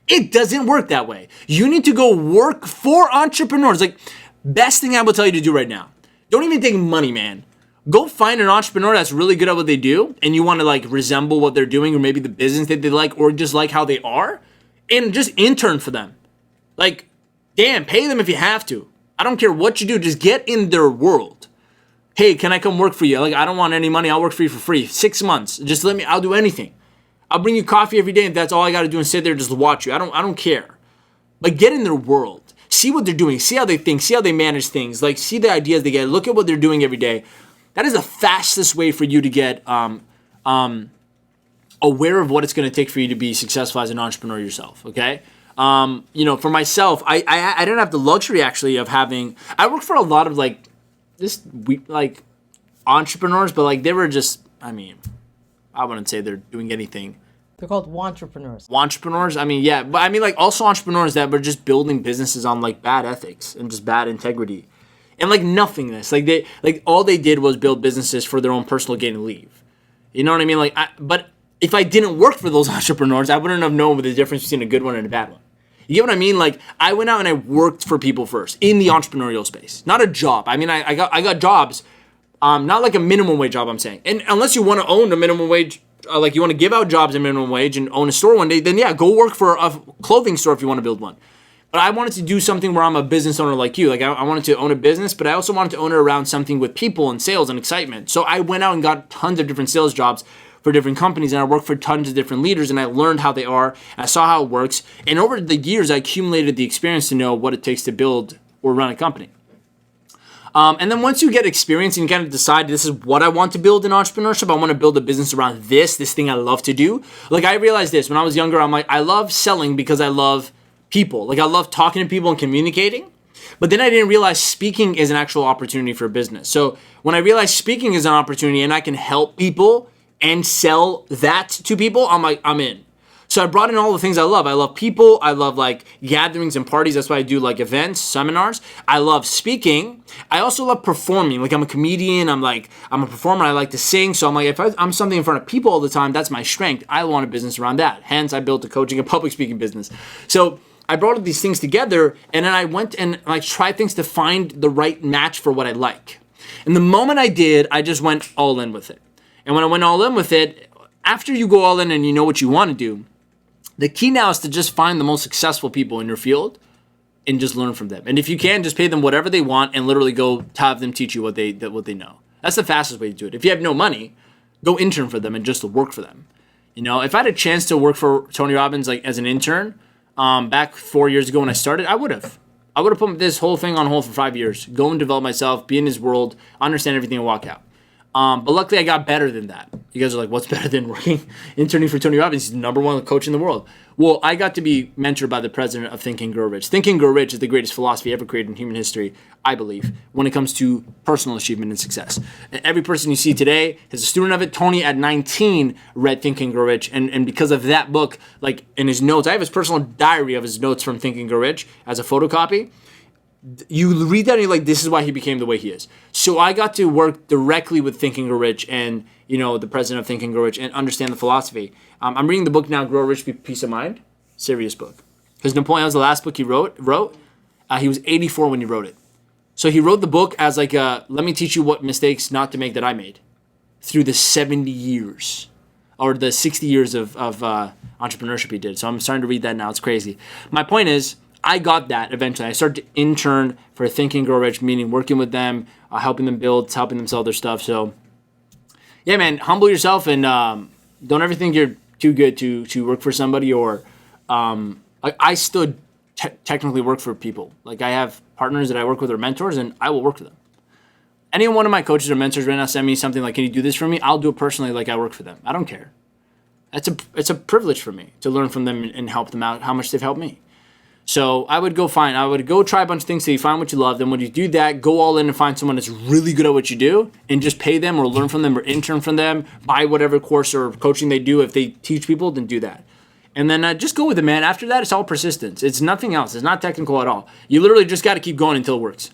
It doesn't work that way. You need to go work for entrepreneurs. Like, best thing I will tell you to do right now. Don't even take money, man. Go find an entrepreneur that's really good at what they do and you want to like resemble what they're doing or maybe the business that they like or just like how they are and just intern for them. Like, damn, pay them if you have to. I don't care what you do. Just get in their world. Hey, can I come work for you? Like, I don't want any money. I'll work for you for free. 6 months. Just I'll do anything. I'll bring you coffee every day if that's all I got to do and sit there and just watch you. I don't care. Like, get in their world. See what they're doing. See how they think. See how they manage things. Like, see the ideas they get. Look at what they're doing every day. That is the fastest way for you to get aware of what it's going to take for you to be successful as an entrepreneur yourself, okay? For myself, I didn't have the luxury, actually, of having... I worked for a lot of, like, entrepreneurs, but, like, they were just... I wouldn't say they're doing anything. They're called wantrepreneurs. Wantrepreneurs? Yeah. But, like, also entrepreneurs that were just building businesses on, like, bad ethics and just bad integrity. And, like, nothingness. Like, all they did was build businesses for their own personal gain and leave. You know what I mean? But if I didn't work for those entrepreneurs, I wouldn't have known the difference between a good one and a bad one. You get what I mean? Like, I went out and I worked for people first in the entrepreneurial space. Not a job. I got jobs... not like a minimum wage job, I'm saying. And unless you want to own a minimum wage, like you want to give out jobs at minimum wage and own a store one day, then yeah, go work for a clothing store if you want to build one. But I wanted to do something where I'm a business owner like you. Like I wanted to own a business, but I also wanted to own it around something with people and sales and excitement. So I went out and got tons of different sales jobs for different companies and I worked for tons of different leaders and I learned how they are and I saw how it works. And over the years, I accumulated the experience to know what it takes to build or run a company. And then once you get experience and you kind of decide this is what I want to build in entrepreneurship, I want to build a business around this thing I love to do. Like I realized this when I was younger, I'm like, I love selling because I love people. Like I love talking to people and communicating. But then I didn't realize speaking is an actual opportunity for a business. So when I realized speaking is an opportunity and I can help people and sell that to people, I'm like, I'm in. So I brought in all the things I love. I love people. I love like gatherings and parties. That's why I do like events, seminars. I love speaking. I also love performing. Like I'm a comedian. I'm a performer. I like to sing. So I'm like, if I'm something in front of people all the time, that's my strength. I want a business around that. Hence, I built a coaching and public speaking business. So I brought all these things together and then I went and like tried things to find the right match for what I like. And the moment I did, I just went all in with it. And when I went all in with it, after you go all in and you know what you want to do, the key now is to just find the most successful people in your field and just learn from them. And if you can, just pay them whatever they want and literally go have them teach you what they know. That's the fastest way to do it. If you have no money, go intern for them and just work for them. You know, if I had a chance to work for Tony Robbins like as an intern back 4 years ago when I started, I would have put this whole thing on hold for 5 years. Go and develop myself, be in his world, understand everything, and walk out. But luckily, I got better than that. You guys are like, what's better than interning for Tony Robbins? He's the number one coach in the world. Well, I got to be mentored by the president of Think and Grow Rich. Think and Grow Rich is the greatest philosophy ever created in human history, I believe, when it comes to personal achievement and success. And every person you see today is a student of it. Tony, at 19, read Think and Grow Rich. And because of that book, like in his notes, I have his personal diary of his notes from Think and Grow Rich as a photocopy. You read that and you're like, this is why he became the way he is. So I got to work directly with Think and Grow Rich and, you know, the president of Think and Grow Rich and understand the philosophy. I'm reading the book now, Grow Rich, Peace of Mind. Serious book. Because Napoleon was the last book he wrote. He was 84 when he wrote it. So he wrote the book as like let me teach you what mistakes not to make that I made through the 70 years or the 60 years of entrepreneurship he did. So I'm starting to read that now. It's crazy. My point is, I got that eventually. I started to intern for Think and Grow Rich, meaning working with them, helping them build, helping them sell their stuff. So yeah, man, humble yourself and don't ever think you're too good to work for somebody or I still technically work for people. Like I have partners that I work with or mentors and I will work with them. Any one of my coaches or mentors right now send me something like, can you do this for me? I'll do it personally like I work for them. I don't care. It's a privilege for me to learn from them and help them out how much they've helped me. So I would go try a bunch of things till you find what you love. Then when you do that, go all in and find someone that's really good at what you do and just pay them or learn from them or intern from them, buy whatever course or coaching they do. If they teach people, then do that. And then just go with it, man. After that, it's all persistence. It's nothing else. It's not technical at all. You literally just got to keep going until it works.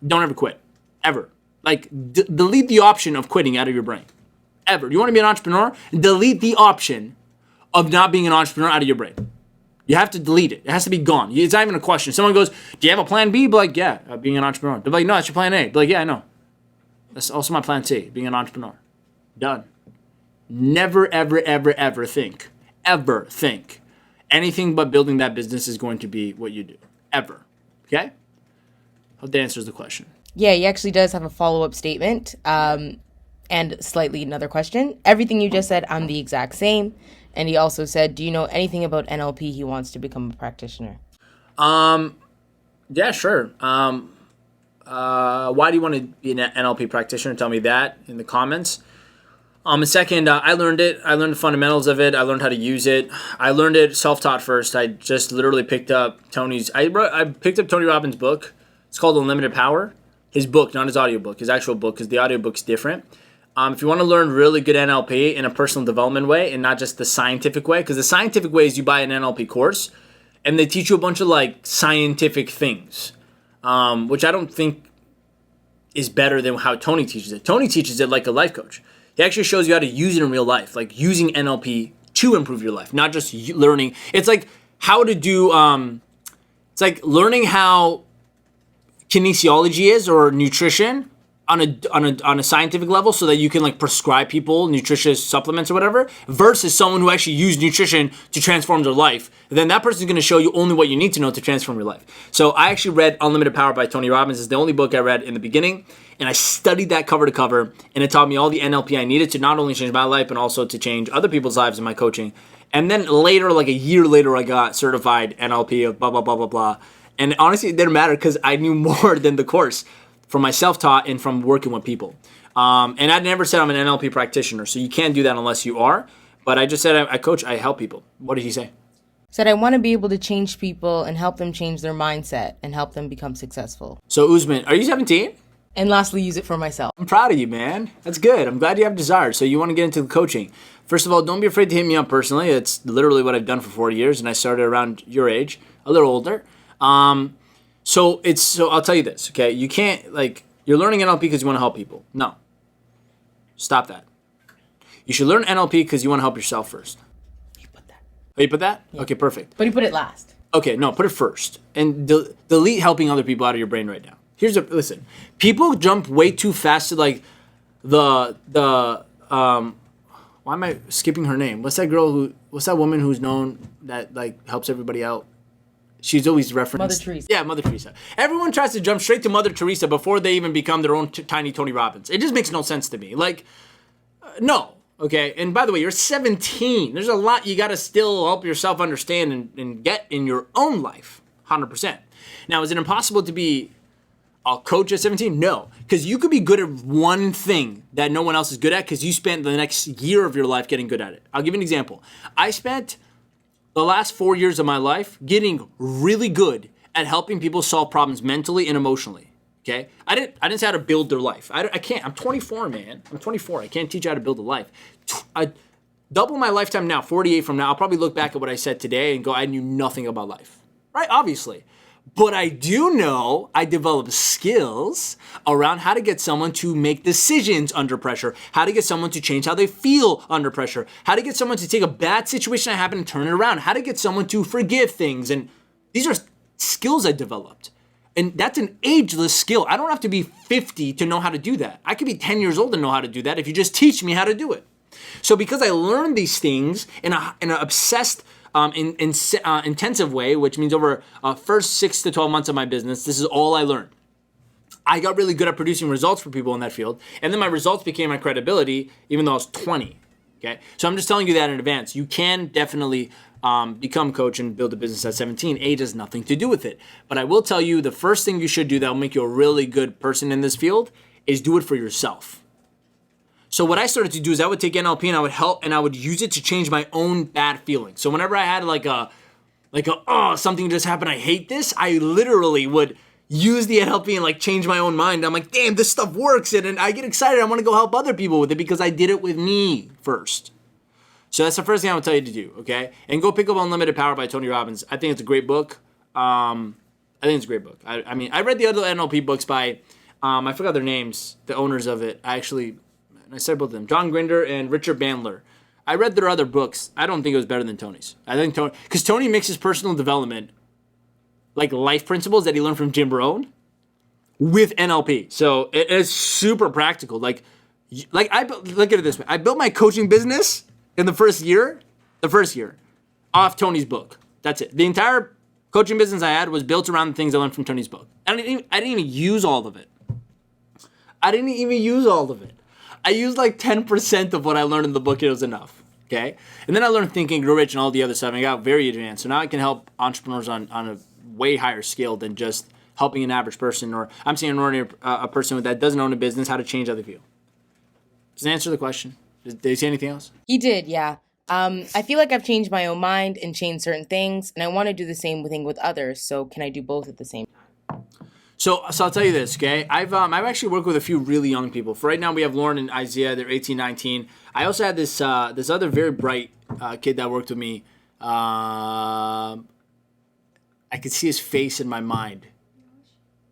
Don't ever quit. Ever. Like, delete the option of quitting out of your brain. Ever. You want to be an entrepreneur? Delete the option of not being an entrepreneur out of your brain. You have to delete it. It has to be gone. It's not even a question. Someone goes, do you have a plan B? Be like, yeah, being an entrepreneur. They're like, no, that's your plan A. Be like, yeah, I know. That's also my plan C, being an entrepreneur. Done. Never, ever, ever, ever think anything but building that business is going to be what you do. Ever. Okay? Hope that answers the question. Yeah, he actually does have a follow-up statement and slightly another question. Everything you just said, I'm the exact same. And he also said, do you know anything about NLP? He wants to become a practitioner. Yeah, sure. Why do you want to be an NLP practitioner? Tell me that in the comments. And second, I learned it. I learned the fundamentals of it. I learned how to use it. I learned it self-taught first. I just literally picked up I picked up Tony Robbins' book. It's called Unlimited Power. His book, not his audiobook, his actual book, because the audiobook's different. If you want to learn really good NLP in a personal development way and not just the scientific way, because the scientific way is you buy an NLP course and they teach you a bunch of like scientific things, which I don't think is better than how Tony teaches it. Tony teaches it like a life coach. He actually shows you how to use it in real life, like using NLP to improve your life, not just learning. It's like how to do, it's like learning how kinesiology is or nutrition on a scientific level so that you can like prescribe people nutritious supplements or whatever versus someone who actually used nutrition to transform their life. And then that person's going to show you only what you need to know to transform your life. So I actually read Unlimited Power by Tony Robbins. It's the only book I read in the beginning. And I studied that cover to cover. And it taught me all the NLP I needed to not only change my life, but also to change other people's lives in my coaching. And then later, like a year later, I got certified NLP of blah, blah, blah, blah, blah. And honestly, it didn't matter because I knew more than the course from my self-taught and from working with people. And I never said I'm an NLP practitioner, so you can't do that unless you are. But I just said I coach, I help people. What did he say? Said, I want to be able to change people and help them change their mindset and help them become successful. So Usman, are you 17? And lastly, use it for myself. I'm proud of you, man. That's good. I'm glad you have desire. So you want to get into the coaching. First of all, don't be afraid to hit me up personally. It's literally what I've done for 4 years, and I started around your age, a little older. So I'll tell you this, okay? You can't, like, you're learning NLP because you want to help people. No. Stop that. You should learn NLP because you want to help yourself first. You put that. Oh, you put that? Yeah. Okay, perfect. But you put it last. Okay, no, put it first. And delete helping other people out of your brain right now. Listen. People jump way too fast to, like, why am I skipping her name? What's that woman who's known that, like, helps everybody out? She's always referenced. Mother Teresa. Yeah, Mother Teresa. Everyone tries to jump straight to Mother Teresa before they even become their own tiny Tony Robbins. It just makes no sense to me. Like, no. Okay? And by the way, you're 17. There's a lot you got to still help yourself understand and get in your own life. 100%. Now, is it impossible to be a coach at 17? No. Because you could be good at one thing that no one else is good at because you spent the next year of your life getting good at it. I'll give you an example. I spent the last 4 years of my life getting really good at helping people solve problems mentally and emotionally. Okay? I didn't say how to build their life. I can't. I'm 24, man. I'm 24. I can't teach you how to build a life. I double my lifetime now, 48 from now. I'll probably look back at what I said today and go, I knew nothing about life. Right? Obviously. But I do know I developed skills around how to get someone to make decisions under pressure, how to get someone to change how they feel under pressure, how to get someone to take a bad situation that happened and turn it around, how to get someone to forgive things. And these are skills I developed. And that's an ageless skill. I don't have to be 50 to know how to do that. I could be 10 years old and know how to do that if you just teach me how to do it. So because I learned these things in an obsessed, intensive way, which means over first 6 to 12 months of my business, this is all I learned. I got really good at producing results for people in that field. And then my results became my credibility, even though I was 20. Okay. So I'm just telling you that in advance. You can definitely become coach and build a business at 17. Age has nothing to do with it. But I will tell you, the first thing you should do that will make you a really good person in this field is do it for yourself. So what I started to do is I would take NLP and I would help and I would use it to change my own bad feelings. So whenever I had oh, something just happened, I hate this, I literally would use the NLP and like change my own mind. I'm like, damn, this stuff works. And I get excited. I want to go help other people with it because I did it with me first. So that's the first thing I would tell you to do, okay? And go pick up Unlimited Power by Tony Robbins. I think it's a great book. I think it's a great book. I mean, I read the other NLP books by, I forgot their names, the owners of it. I said both of them, John Grinder and Richard Bandler. I read their other books. I don't think it was better than Tony's. I think because Tony mixes personal development, like life principles that he learned from Jim Rohn, with NLP. So it is super practical. Look at it this way. I built my coaching business in the first year, off Tony's book. That's it. The entire coaching business I had was built around the things I learned from Tony's book. I didn't even use all of it. I used like 10% of what I learned in the book, and it was enough. Okay? And then I learned Think and Grow Rich and all the other stuff, and I got very advanced. So now I can help entrepreneurs on a way higher scale than just helping an average person, or I'm seeing a person that doesn't own a business how to change how they feel. Does that answer the question? Did he say anything else? He did, yeah. I feel like I've changed my own mind and changed certain things, and I want to do the same thing with others. So can I do both at the same time? So I'll tell you this, okay? I've actually worked with a few really young people. For right now, we have Lauren and Isaiah. They're 18, 19. I also had this other very bright kid that worked with me. I could see his face in my mind.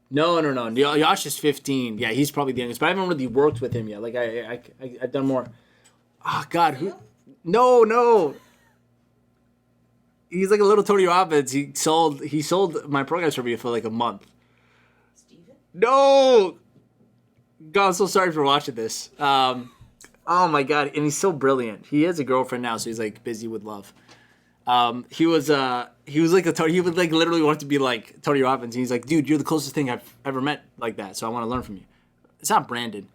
No. Yash is 15. Yeah, he's probably the youngest, but I haven't really worked with him yet. Like I've done more. Oh God, who? No. He's like a little Tony Robbins. He sold my programs for me for like a month. Steven? No. God, I'm so sorry for watching this. Oh my God, and he's so brilliant. He has a girlfriend now, so he's like busy with love. He was like he would like literally want to be like Tony Robbins. And he's like, dude, you're the closest thing I've ever met like that. So I want to learn from you. It's not Brandon.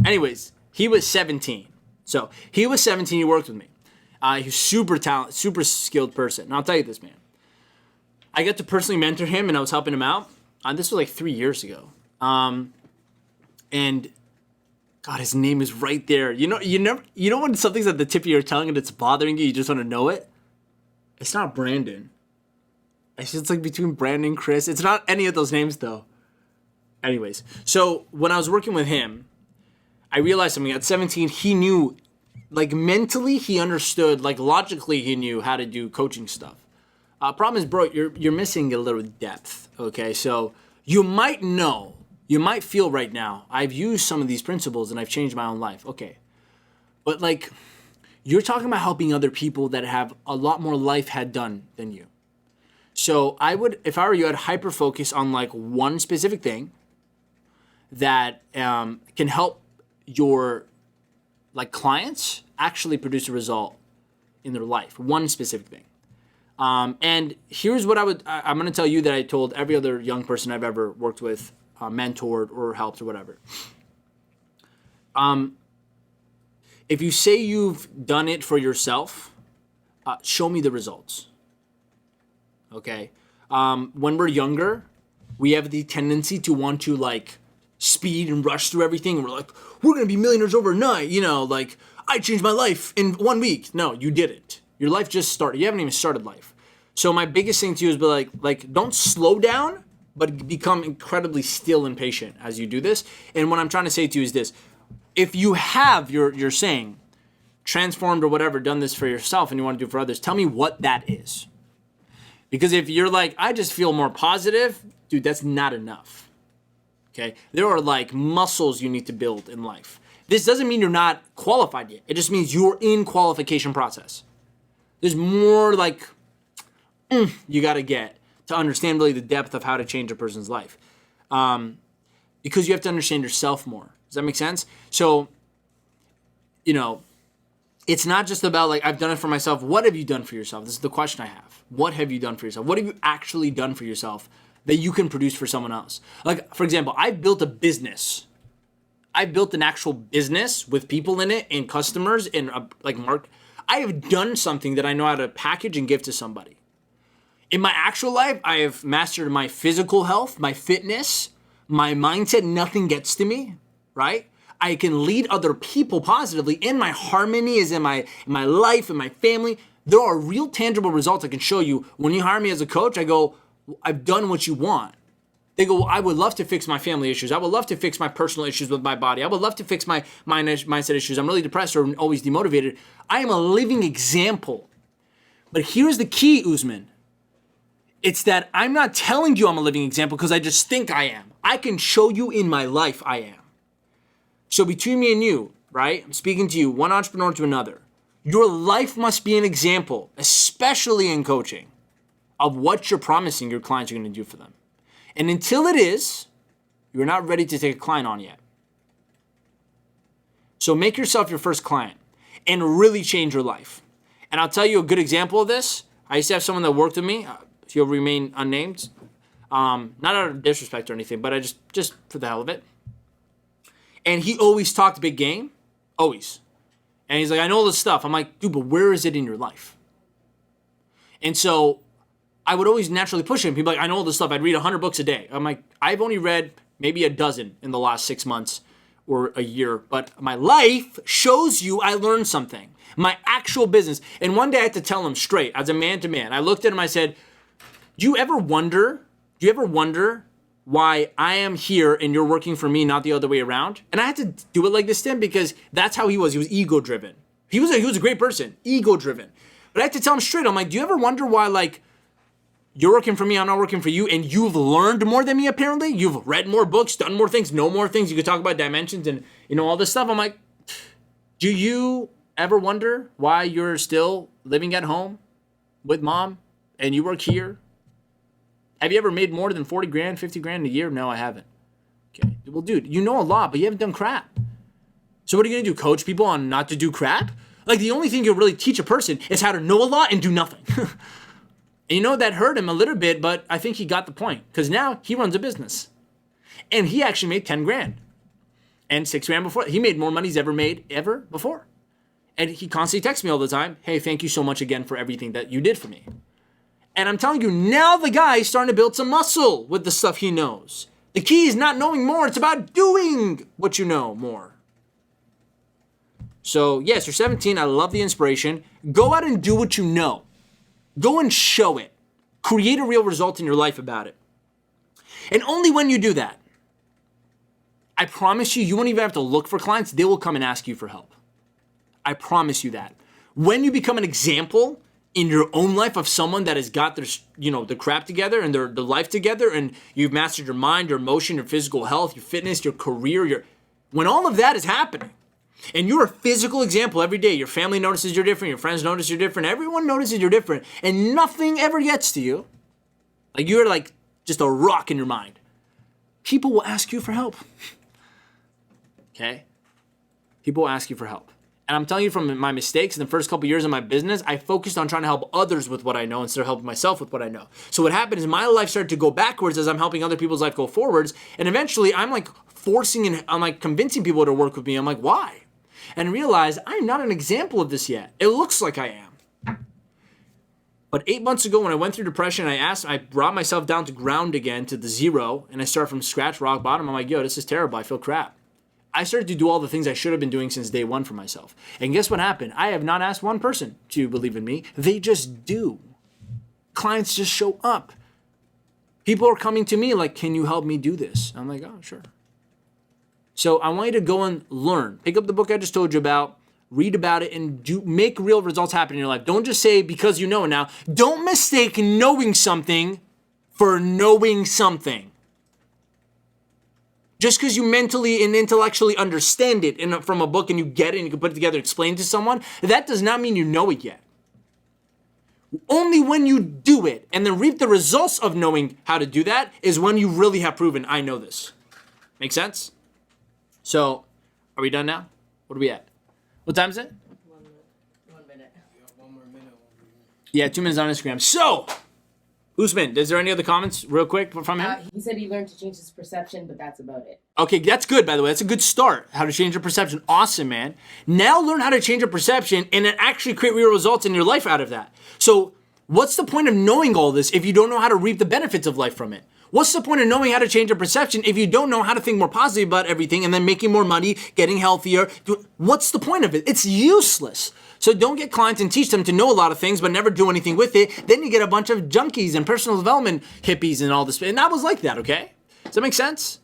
Anyways, he was 17. So he was 17. He worked with me. He's super talented, super skilled person. And I'll tell you this, man. I got to personally mentor him, and I was helping him out. This was like 3 years ago. And God, his name is right there. You know when something's at the tip of your tongue and it's bothering you, you just want to know it? It's not Brandon. It's like between Brandon and Chris. It's not any of those names though. Anyways, so when I was working with him, I realized something. At 17, he knew, like mentally, he understood, like logically, he knew how to do coaching stuff. Problem is, bro, you're missing a little depth. Okay, so you might feel right now, I've used some of these principles and I've changed my own life. Okay. But like, you're talking about helping other people that have a lot more life had done than you. So I would, if I were you, I'd hyper focus on like one specific thing that can help your like clients actually produce a result in their life. One specific thing. And here's what I'm going to tell you that I told every other young person I've ever worked with, mentored or helped or whatever. If you say you've done it for yourself, show me the results. Okay. When we're younger, we have the tendency to want to like speed and rush through everything. And we're like, we're going to be millionaires overnight. Like I changed my life in 1 week. No, you didn't. Your life just started. You haven't even started life. So my biggest thing to you is be like, don't slow down, but become incredibly still and patient as you do this. And what I'm trying to say to you is this. If you have, you're saying, transformed or whatever, done this for yourself and you want to do it for others, tell me what that is. Because if you're like, I just feel more positive, dude, that's not enough. Okay? There are like muscles you need to build in life. This doesn't mean you're not qualified yet. It just means you're in qualification process. There's more like, you got to get to understand really the depth of how to change a person's life. Because you have to understand yourself more. Does that make sense? So, it's not just about like, I've done it for myself. What have you done for yourself? This is the question I have. What have you done for yourself? What have you actually done for yourself that you can produce for someone else? Like, for example, I've built a business. I built an actual business with people in it and customers and I have done something that I know how to package and give to somebody. In my actual life, I have mastered my physical health, my fitness, my mindset. Nothing gets to me, right? I can lead other people positively, and my harmony is in my life and my family. There are real tangible results I can show you. When you hire me as a coach, I go, I've done what you want. They go, well, I would love to fix my family issues. I would love to fix my personal issues with my body. I would love to fix my mindset issues. I'm really depressed or always demotivated. I am a living example. But here's the key, Usman. It's that I'm not telling you I'm a living example because I just think I am. I can show you in my life I am. So between me and you, right? I'm speaking to you, one entrepreneur to another. Your life must be an example, especially in coaching, of what you're promising your clients you're going to do for them. And until it is, you're not ready to take a client on yet. So make yourself your first client and really change your life. And I'll tell you a good example of this. I used to have someone that worked with me. He'll remain unnamed. Not out of disrespect or anything, but I just for the hell of it. And he always talked big game. Always. And he's like, I know all this stuff. I'm like, dude, but where is it in your life? And so I would always naturally push him. He'd be like, I know all this stuff. I'd read 100 books a day. I'm like, I've only read maybe a dozen in the last 6 months or a year. But my life shows you I learned something. My actual business. And one day I had to tell him straight, as a man to man. I looked at him, I said, do you ever wonder why I am here and you're working for me, not the other way around? And I had to do it like this to him because that's how he was. He was ego-driven. He was a great person, ego-driven. But I had to tell him straight. I'm like, do you ever wonder why, like, you're working for me, I'm not working for you, and you've learned more than me, apparently? You've read more books, done more things, know more things. You could talk about dimensions and, all this stuff. I'm like, do you ever wonder why you're still living at home with mom and you work here? Have you ever made more than 40 grand, 50 grand a year? No, I haven't. Okay. Well, dude, you know a lot, but you haven't done crap. So what are you going to do? Coach people on not to do crap? Like, the only thing you'll really teach a person is how to know a lot and do nothing. And that hurt him a little bit, but I think he got the point because now he runs a business. And he actually made 10 grand and 6 grand before. He made more money he's ever made ever before. And he constantly texts me all the time. Hey, thank you so much again for everything that you did for me. And I'm telling you, now the guy is starting to build some muscle with the stuff he knows. The key is not knowing more. It's about doing what you know more. So yes, you're 17. I love the inspiration. Go out and do what you know. Go and show it. Create a real result in your life about it. And only when you do that, I promise you, you won't even have to look for clients. They will come and ask you for help. I promise you that. When you become an example in your own life of someone that has got their, the crap together and their life together, and you've mastered your mind, your emotion, your physical health, your fitness, your career, when all of that is happening, and you're a physical example every day, your family notices you're different, your friends notice you're different, everyone notices you're different, and nothing ever gets to you, like you're like just a rock in your mind, people will ask you for help. Okay? People will ask you for help. And I'm telling you from my mistakes in the first couple years of my business, I focused on trying to help others with what I know instead of helping myself with what I know. So what happened is my life started to go backwards as I'm helping other people's life go forwards. And eventually I'm like I'm like convincing people to work with me. I'm like, why? And realize I'm not an example of this yet. It looks like I am. But 8 months ago when I went through depression, I brought myself down to ground again, to the zero, and I started from scratch, rock bottom. I'm like, yo, this is terrible. I feel crap. I started to do all the things I should have been doing since day one for myself. And guess what happened? I have not asked one person to believe in me. They just do. Clients just show up. People are coming to me like, can you help me do this? I'm like, oh, sure. So I want you to go and learn. Pick up the book I just told you about, read about it, and make real results happen in your life. Don't just say because you know it now. Don't mistake knowing something for knowing something. Just because you mentally and intellectually understand it from a book and you get it and you can put it together and explain it to someone, that does not mean you know it yet. Only when you do it and then reap the results of knowing how to do that is when you really have proven, I know this. Make sense? So, are we done now? What are we at? What time is it? 1 minute. Yeah, 2 minutes on Instagram. So, Usman, is there any other comments real quick from him? He said he learned to change his perception, but that's about it. Okay, that's good, by the way. That's a good start. How to change your perception. Awesome, man. Now learn how to change your perception and then actually create real results in your life out of that. So, what's the point of knowing all this if you don't know how to reap the benefits of life from it? What's the point of knowing how to change your perception if you don't know how to think more positive about everything and then making more money, getting healthier? What's the point of it? It's useless. So don't get clients and teach them to know a lot of things but never do anything with it. Then you get a bunch of junkies and personal development hippies and all this. And I was like that, okay? Does that make sense?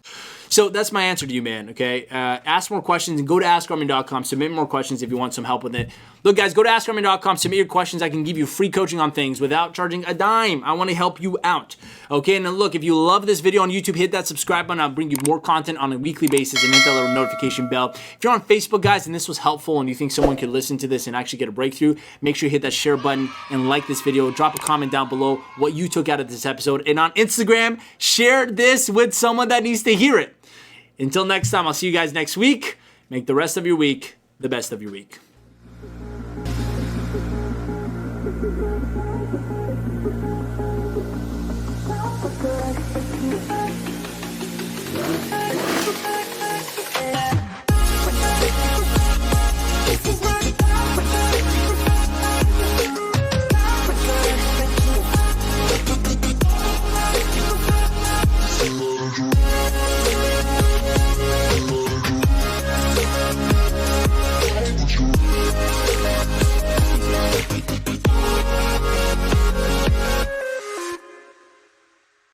So that's my answer to you, man, okay? Ask more questions and go to AskArmin.com. Submit more questions if you want some help with it. Look, guys, go to AskArmin.com. Submit your questions. I can give you free coaching on things without charging a dime. I want to help you out, okay? And then look, if you love this video on YouTube, hit that subscribe button. I'll bring you more content on a weekly basis and hit that little notification bell. If you're on Facebook, guys, and this was helpful and you think someone could listen to this and actually get a breakthrough, make sure you hit that share button and like this video. Drop a comment down below what you took out of this episode. And on Instagram, share this with someone that needs to hear it. Until next time, I'll see you guys next week. Make the rest of your week the best of your week. Good.